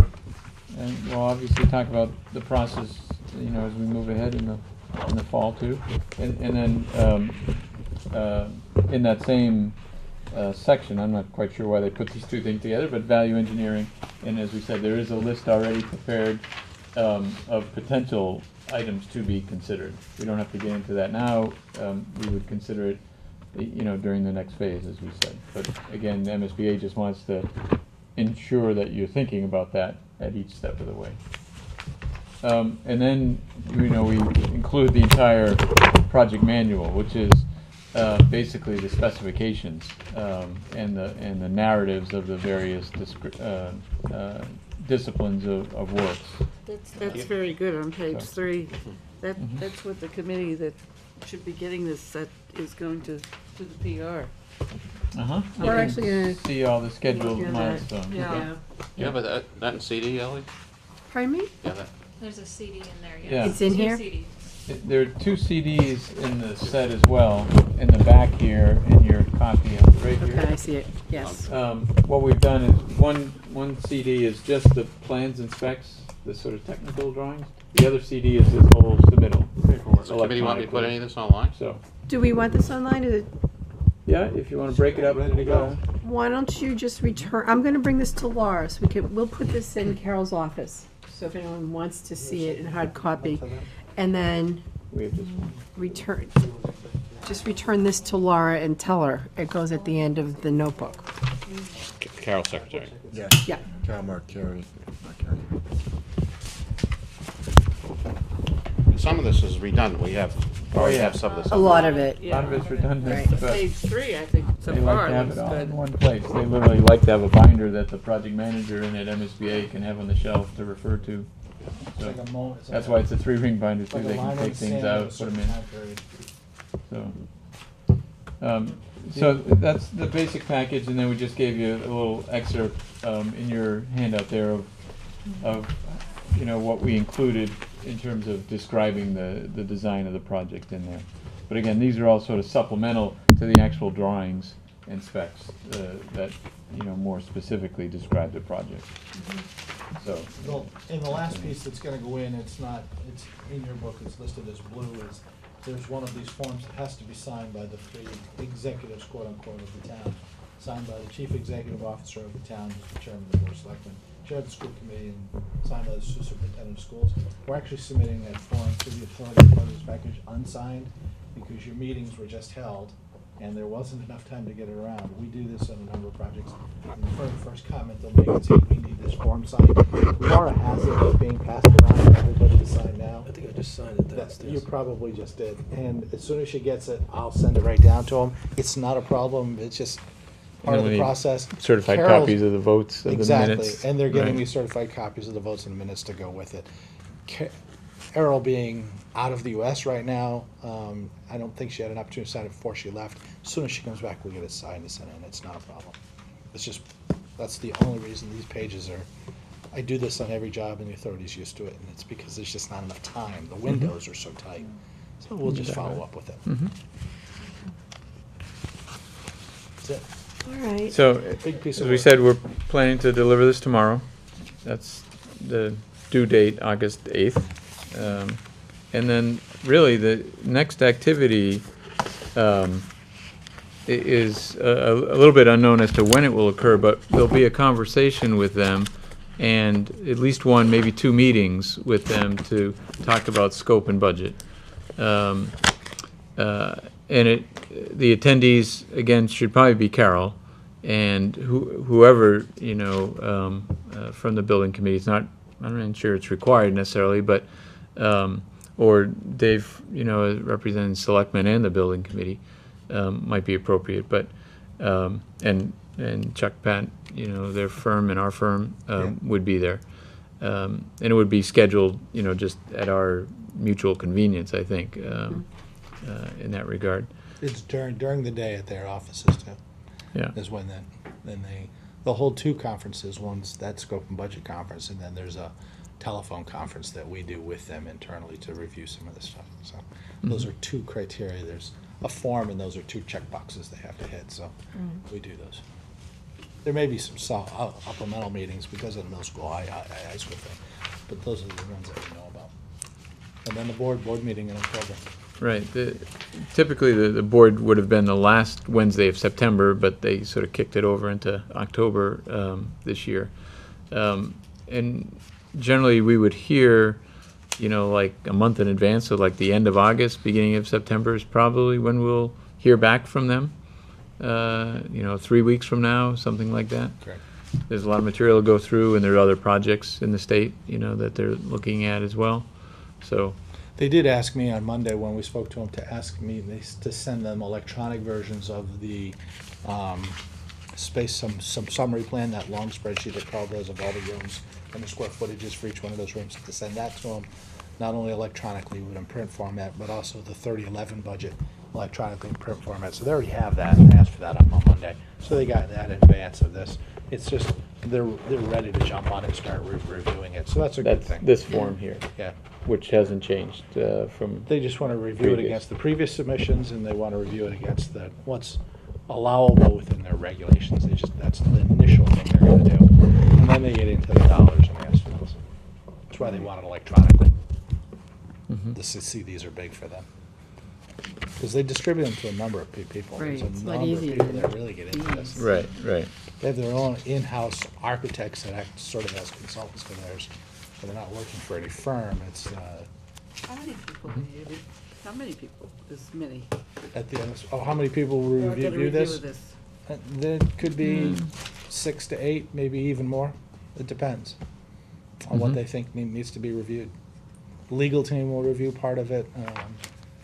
Speaker 6: And we'll obviously talk about the process, you know, as we move ahead in the fall too. And then in that same section, I'm not quite sure why they put these two things together, but value engineering, and as we said, there is a list already prepared of potential items to be considered. We don't have to get into that now. We would consider it, you know, during the next phase, as we said. But again, the MSBA just wants to ensure that you're thinking about that at each step of the way. And then, you know, we include the entire project manual, which is basically the specifications and the narratives of the various disciplines of works.
Speaker 4: That's very good on page
Speaker 6: So-
Speaker 4: 3. That's what the committee that should be getting this that is going to do the PR.
Speaker 6: Uh-huh.
Speaker 1: We're actually gonna
Speaker 6: see all the scheduled
Speaker 1: look at that.
Speaker 6: milestones.
Speaker 4: Yeah.
Speaker 7: You have that in CD, Ellie?
Speaker 1: Pardon me?
Speaker 7: Yeah, that.
Speaker 11: There's a CD in there, yes.
Speaker 6: Yeah.
Speaker 1: It's in here?
Speaker 11: 2 CDs.
Speaker 6: There are 2 CDs in the set as well, in the back here, in your copy of right here.
Speaker 1: Okay, I see it, yes.
Speaker 6: What we've done is one CD is just the plans and specs, the sort of technical drawings. The other CD is this whole submittal.
Speaker 7: Does the committee want me to put any of this online?
Speaker 6: So,
Speaker 1: Do we want this online, or
Speaker 6: yeah, if you want to break it up.
Speaker 5: Ready to go.
Speaker 1: why don't you just return, I'm gonna bring this to Laura, so we'll put this in Carol's office, so if anyone wants to see it in hard copy, and then
Speaker 6: We have this one.
Speaker 1: return this to Laura and tell her it goes at the end of the notebook.
Speaker 7: Carol, secretary.
Speaker 3: Yeah.
Speaker 1: Yeah.
Speaker 3: Carol Marcari. Marcari.
Speaker 7: Some of this is redundant. We have, already have some of this.
Speaker 1: A lot of it.
Speaker 6: A lot of it's redundant,
Speaker 1: Right.
Speaker 6: but
Speaker 4: Page 3, I think, so
Speaker 6: they like
Speaker 4: far
Speaker 6: to have
Speaker 4: looks
Speaker 6: it all in
Speaker 4: good.
Speaker 6: one place. They literally like to have a binder that the project manager and at MSBA can have on the shelf to refer to.
Speaker 5: It's
Speaker 6: So
Speaker 5: like a moment.
Speaker 6: that's why it's a 3-ring binder
Speaker 5: It's
Speaker 6: too.
Speaker 5: like a
Speaker 6: They
Speaker 5: line
Speaker 6: can
Speaker 5: in
Speaker 6: take
Speaker 5: the
Speaker 6: things
Speaker 5: sand at a
Speaker 6: out, put them
Speaker 5: certain
Speaker 6: in.
Speaker 5: time period.
Speaker 6: So that's the basic package, and then we just gave you a little excerpt in your handout there of you know what we included in terms of describing the design of the project in there. But again, these are all sort of supplemental to the actual drawings and specs that you know more specifically describe the project. So
Speaker 5: In the last piece that's gonna go in, it's in your book, it's listed as blue, is there's one of these forms that has to be signed by the 3 executives, quote unquote, of the town. Signed by the chief executive officer of the town, who's the chairman of the board of selectmen, chair of the school committee, and signed by the superintendent of schools. We're actually submitting that form to the authority as part of this package unsigned, because your meetings were just held, and there wasn't enough time to get it around. We do this on a number of projects. And the first comment they'll make is, hey, we need this form signed. Laura has it, it's being passed around for everybody to sign now.
Speaker 2: I think I just signed it
Speaker 5: You
Speaker 2: downstairs.
Speaker 5: probably just did. And as soon as she gets it, I'll send it right down to them. It's not a problem, it's just part of
Speaker 6: then
Speaker 5: the
Speaker 6: we
Speaker 5: process.
Speaker 6: certified
Speaker 5: Carol's-
Speaker 6: copies of the votes of the
Speaker 5: Exactly,
Speaker 6: minutes.
Speaker 5: and they're giving
Speaker 6: Right.
Speaker 5: me certified copies of the votes and the minutes to go with it. Errol being out of the US right now, I don't think she had an opportunity to sign it before she left. As soon as she comes back, we'll get it signed and sent in, it's not a problem. It's just, that's the only reason these pages are, I do this on every job and the authority's used to it, and it's because there's just not enough time. The windows are so tight. So we'll just follow up with it. That's it.
Speaker 1: All right.
Speaker 6: So,
Speaker 5: Big piece
Speaker 6: as
Speaker 5: of
Speaker 6: we
Speaker 5: work.
Speaker 6: said, we're planning to deliver this tomorrow. That's the due date, August 8th. And then, really, the next activity is a little bit unknown as to when it will occur, but there'll be a conversation with them and at least one, maybe 2 meetings with them to talk about scope and budget. And the attendees, again, should probably be Carol, and whoever, from the building committee, I'm not sure it's required necessarily, but, or Dave, representing selectmen and the building committee, might be appropriate, but, and Chuck Pat, their firm and our firm, would be there. And it would be scheduled, just at our mutual convenience, I think, in that regard.
Speaker 5: It's during the day at their offices too.
Speaker 6: Yeah.
Speaker 5: Is when they'll hold two conferences. One's that scope and budget conference, and then there's a telephone conference that we do with them internally to review some of the stuff. So those are two criteria. There's a form, and those are two check boxes they have to hit. So we do those. There may be some supplemental meetings because of the middle school high school thing, but those are the ones that we know about. And then the board meeting in October.
Speaker 6: Right. Typically, the board would have been the last Wednesday of September, but they sort of kicked it over into October this year. And generally, we would hear, like a month in advance, so like the end of August, beginning of September is probably when we'll hear back from them. 3 weeks from now, something like that.
Speaker 5: Correct.
Speaker 6: There's a lot of material to go through, and there are other projects in the state, that they're looking at as well. So.
Speaker 5: They did ask me on Monday when we spoke to them to send them electronic versions of the some summary plan, that long spreadsheet that Carl does of all the rooms and the square footages for each one of those rooms, to send that to them, not only electronically but in print format, but also the 3011 budget electronically in print format. So they already have that and asked for that on Monday. So they got that in advance of this. It's just they're ready to jump on it and start reviewing it. So that's a good thing.
Speaker 6: This form here.
Speaker 5: Yeah.
Speaker 6: Which hasn't changed from.
Speaker 5: They just want to review it
Speaker 6: previous.
Speaker 5: against the previous submissions, and they want to review it against what's allowable within their regulations. That's the initial thing they're going to do, and then they get into the dollars and asphalts. That's why they want it electronically. The CDs are big for them because they distribute them to a number of people.
Speaker 1: Right,
Speaker 5: There's a
Speaker 1: it's a lot
Speaker 5: number of
Speaker 1: easier
Speaker 5: people
Speaker 1: than
Speaker 5: that really get into this.
Speaker 6: Right.
Speaker 5: They have their own in-house architects that act sort of as consultants for theirs. But they're not working for any firm. It's
Speaker 4: How many people? How many people? This many.
Speaker 5: at the end. How many people will
Speaker 4: We're gonna
Speaker 5: review this?
Speaker 4: this.
Speaker 5: There could be 6 to 8, maybe even more. It depends on what they think needs to be reviewed. Legal team will review part of it.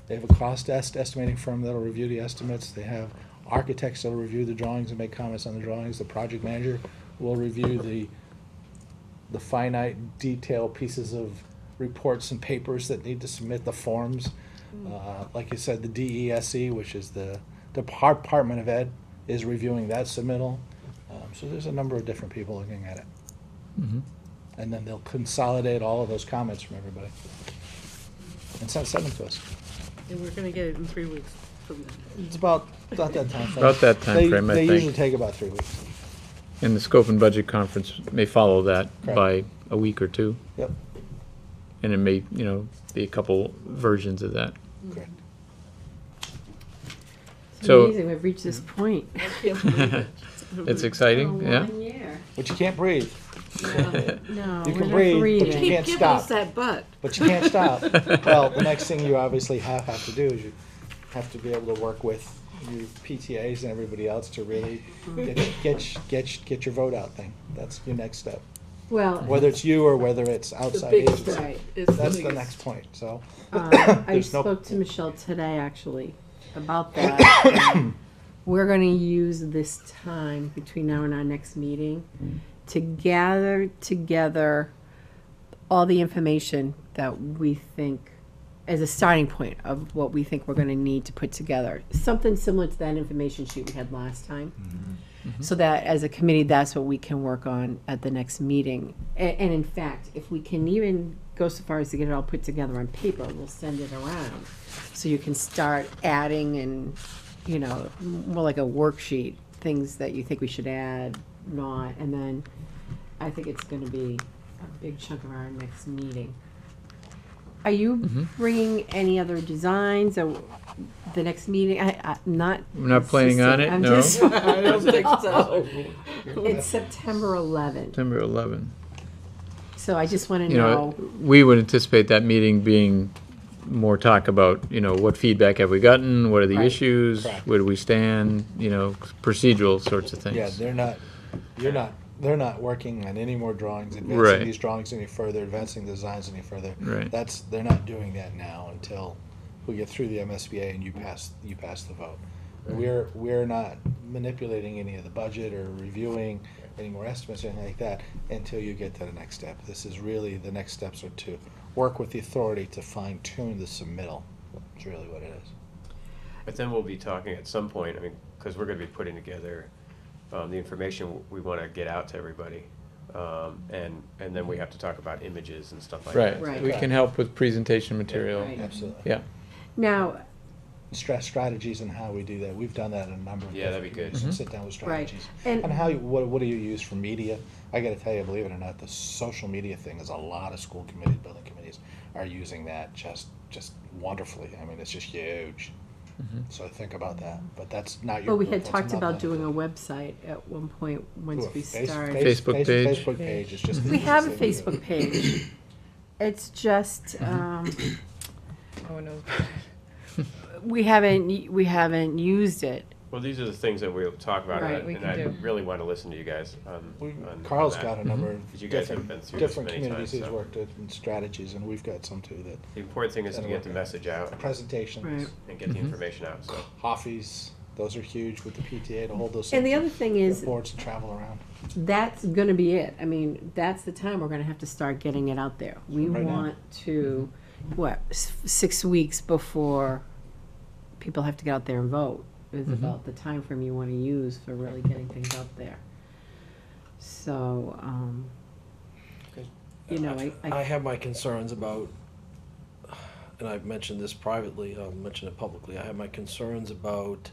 Speaker 5: They have a cost estimating firm that'll review the estimates. They have architects that'll review the drawings and make comments on the drawings. The project manager will review the finite detail pieces of reports and papers that need to submit the forms. Like you said, the DESE, which is the Department of Ed, is reviewing that submittal. So there's a number of different people looking at it. And then they'll consolidate all of those comments from everybody and send them to us.
Speaker 4: And we're gonna get it in 3 weeks from then.
Speaker 5: It's about that time frame.
Speaker 6: About that time frame, I
Speaker 5: They
Speaker 6: think.
Speaker 5: usually take about 3 weeks.
Speaker 6: And the scope and budget conference may follow that
Speaker 5: Correct.
Speaker 6: by a week or two.
Speaker 5: Yep,
Speaker 6: And it may, be a couple versions of that.
Speaker 5: correct.
Speaker 1: It's
Speaker 6: So-
Speaker 1: amazing we've reached this point.
Speaker 4: I can't believe it.
Speaker 6: It's exciting,
Speaker 1: For
Speaker 6: yeah?
Speaker 1: 1 year.
Speaker 5: But you can't breathe.
Speaker 1: No,
Speaker 5: You
Speaker 1: we're
Speaker 5: can
Speaker 1: not
Speaker 5: breathe, but you
Speaker 1: breathing.
Speaker 4: Keep
Speaker 5: can't
Speaker 4: giving
Speaker 5: stop.
Speaker 4: us that butt.
Speaker 5: But you can't stop. Well, the next thing you obviously have to do is you have to be able to work with your PTAs and everybody else to really get your vote out thing. That's your next step.
Speaker 1: Well,
Speaker 5: Whether it's you or whether it's
Speaker 4: The
Speaker 5: outside
Speaker 4: big
Speaker 5: agency.
Speaker 4: stride is
Speaker 5: That's the
Speaker 4: biggest.
Speaker 5: next point, so.
Speaker 1: I
Speaker 5: There's no-
Speaker 1: spoke to Michelle today, actually, about that. We're gonna use this time between now and our next meeting to gather together all the information that we think as a starting point of what we think we're gonna need to put together. Something similar to that information sheet we had last time. So that as a committee, that's what we can work on at the next meeting. And in fact, if we can even go so far as to get it all put together on paper, we'll send it around. So you can start adding and, more like a worksheet, things that you think we should add, not, and then I think it's gonna be a big chunk of our next meeting. Are you bringing any other designs or the next meeting? I'm not.
Speaker 6: We're not planning on it,
Speaker 1: I'm
Speaker 6: no?
Speaker 1: just-
Speaker 4: I don't think so.
Speaker 1: It's September 11th,
Speaker 6: September 11.
Speaker 1: so I just want to know.
Speaker 6: We would anticipate that meeting being more talk about, you know, what feedback have we gotten, what are the
Speaker 1: Right.
Speaker 6: issues,
Speaker 5: Correct.
Speaker 6: where do we stand, you know, procedural sorts of things.
Speaker 5: Yeah, they're not working on any more drawings, advancing
Speaker 6: Right.
Speaker 5: these drawings any further, advancing the designs any further.
Speaker 6: Right.
Speaker 5: They're not doing that now until we get through the MSBA and you pass the vote. We're not manipulating any of the budget or reviewing any more estimates or anything like that until you get to the next step. This is really, the next steps are to work with the authority to fine tune the submittal. It's really what it is.
Speaker 9: But then we'll be talking at some point, I mean, because we're gonna be putting together the information we want to get out to everybody. And then we have to talk about images and stuff like that.
Speaker 6: Right,
Speaker 1: Right.
Speaker 6: we can help with presentation material.
Speaker 1: Right.
Speaker 5: Absolutely.
Speaker 6: Yeah,
Speaker 1: Now,
Speaker 5: Strategies and how we do that. We've done that in a number of
Speaker 9: Yeah, that'd be
Speaker 5: different
Speaker 9: good.
Speaker 5: committees, Sit down with
Speaker 1: Right.
Speaker 5: strategies.
Speaker 1: And-
Speaker 5: And how, what do you use for media? I gotta tell you, believe it or not, the social media thing is a lot of school committees, building committees are using that just wonderfully. I mean, it's just huge. So think about that, but that's not your.
Speaker 1: well, we
Speaker 5: group,
Speaker 1: had
Speaker 5: that's
Speaker 1: talked about
Speaker 5: another
Speaker 1: doing a
Speaker 5: group.
Speaker 1: website at one point, once
Speaker 5: Ooh,
Speaker 1: we started.
Speaker 6: Facebook page.
Speaker 5: Facebook page is just. the
Speaker 1: We have a
Speaker 5: easiest thing to
Speaker 1: Facebook
Speaker 5: do.
Speaker 1: page. It's just,
Speaker 8: Oh, no.
Speaker 1: we haven't used it.
Speaker 9: Well, these are the things that we'll talk about,
Speaker 1: Right,
Speaker 9: and
Speaker 8: we
Speaker 9: I-
Speaker 8: can
Speaker 9: and I
Speaker 8: do.
Speaker 9: really want to listen to you guys on.
Speaker 5: Carl's
Speaker 9: that.
Speaker 5: got a number of
Speaker 9: Because you guys have
Speaker 5: different,
Speaker 9: been through this
Speaker 5: different
Speaker 9: many
Speaker 5: communities
Speaker 9: times,
Speaker 5: he's
Speaker 9: so.
Speaker 5: worked at and strategies, and we've got some too that,
Speaker 9: The important thing is to
Speaker 5: That'll
Speaker 9: get
Speaker 5: work
Speaker 9: the
Speaker 5: out.
Speaker 9: message out
Speaker 5: presentations.
Speaker 1: Right.
Speaker 9: and get the information out, so.
Speaker 5: Hoffies, those are huge with the PTA to hold those.
Speaker 1: And the other thing is,
Speaker 5: Boards to travel around.
Speaker 1: that's gonna be it. I mean, that's the time we're gonna have to start getting it out there. We
Speaker 5: Right now.
Speaker 1: want to, 6 weeks before people have to get out there and vote is about the time frame you wanna use for really getting things out there. So, you know,
Speaker 2: I have my concerns about, and I've mentioned this privately, I'll mention it publicly, I have my concerns about,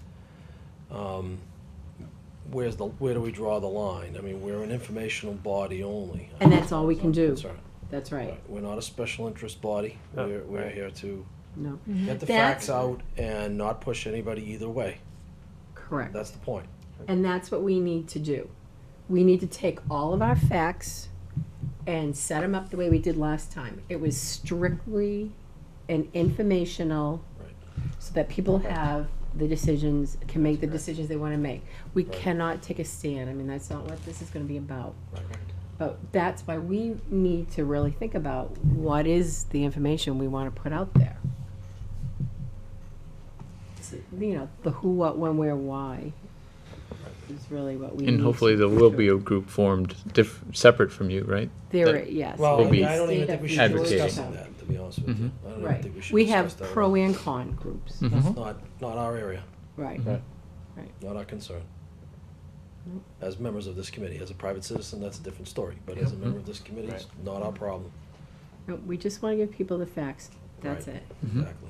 Speaker 2: where do we draw the line? I mean, we're an informational body only.
Speaker 1: And that's all we can do.
Speaker 2: That's right.
Speaker 1: That's right.
Speaker 2: We're not a special interest body.
Speaker 9: Oh,
Speaker 2: We're
Speaker 9: right.
Speaker 2: here to
Speaker 1: No,
Speaker 2: get the
Speaker 1: That's-
Speaker 2: facts out and not push anybody either way.
Speaker 1: correct.
Speaker 2: That's the point.
Speaker 1: And that's what we need to do. We need to take all of our facts and set them up the way we did last time. It was strictly an informational,
Speaker 2: Right.
Speaker 1: so that people have the decisions, can make the decisions they want to make. We cannot take a stand. I mean, that's not what this is going to be about.
Speaker 2: Right.
Speaker 1: But that's why we need to really think about what is the information we want to put out there. You know, the who, what, when, where, why is really what we need.
Speaker 6: and hopefully there will be a group formed separate from you, right?
Speaker 1: There, yes.
Speaker 2: Well,
Speaker 6: Will be
Speaker 2: I don't even think we should be
Speaker 6: advocating.
Speaker 2: discussing that, to be honest with you. I don't even
Speaker 1: Right.
Speaker 2: think we should
Speaker 1: We
Speaker 2: discuss
Speaker 1: have
Speaker 2: that at
Speaker 1: pro
Speaker 2: all.
Speaker 1: and con groups.
Speaker 2: That's not our area,
Speaker 1: Right.
Speaker 2: not our concern. As members of this committee, as a private citizen, that's a different story, but as a member of this committee, it's not our problem.
Speaker 1: No, we just want to give people the facts. That's
Speaker 2: Right.
Speaker 1: it.
Speaker 2: Exactly.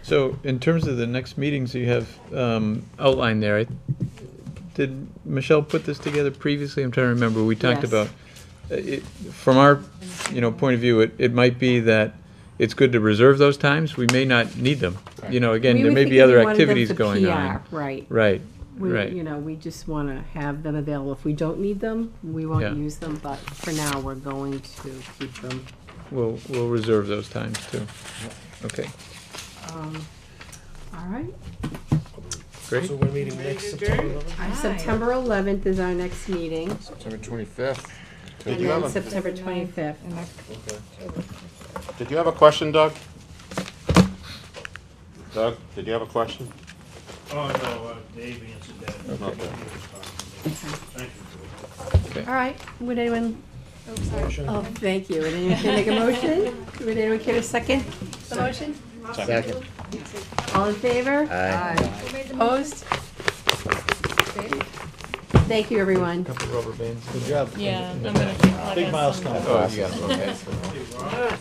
Speaker 6: So in terms of the next meetings you have outlined there, did Michelle put this together previously? I'm trying to remember. We talked
Speaker 1: Yes.
Speaker 6: about, from our, point of view, it might be that it's good to reserve those times. We may not need them. You know, again,
Speaker 1: We
Speaker 6: there
Speaker 1: were
Speaker 6: may be
Speaker 1: thinking
Speaker 6: other
Speaker 1: we wanted them
Speaker 6: activities
Speaker 1: for
Speaker 6: going
Speaker 1: PR,
Speaker 6: on.
Speaker 1: Right.
Speaker 6: Right,
Speaker 1: We,
Speaker 6: right.
Speaker 1: you know, we just want to have them available. If we don't need them, we won't
Speaker 6: Yeah.
Speaker 1: use them, but for now, we're going to keep them.
Speaker 6: We'll reserve those times too. Okay,
Speaker 1: All right.
Speaker 6: great.
Speaker 2: So we're meeting next September 11th?
Speaker 1: September 11th is our next meeting,
Speaker 3: September 25th.
Speaker 1: and
Speaker 7: you have
Speaker 1: then
Speaker 7: a-
Speaker 1: September 25th.
Speaker 2: Okay.
Speaker 7: Did you have a question, Doug? Doug, did you have a question?
Speaker 11: Oh, no, Dave answered that.
Speaker 7: Okay.
Speaker 11: Thank you.
Speaker 1: All right, would anyone,
Speaker 2: Motion?
Speaker 1: oh, thank you. Would anyone care to make a motion? Would anyone care to second the motion?
Speaker 3: Second.
Speaker 1: All in favor?
Speaker 3: Aye.
Speaker 1: Opposed? Thank you, everyone.
Speaker 6: Couple rubber bands.
Speaker 5: Good job.
Speaker 8: Yeah, I'm gonna.
Speaker 5: Big milestone.
Speaker 6: Oh, yeah, okay.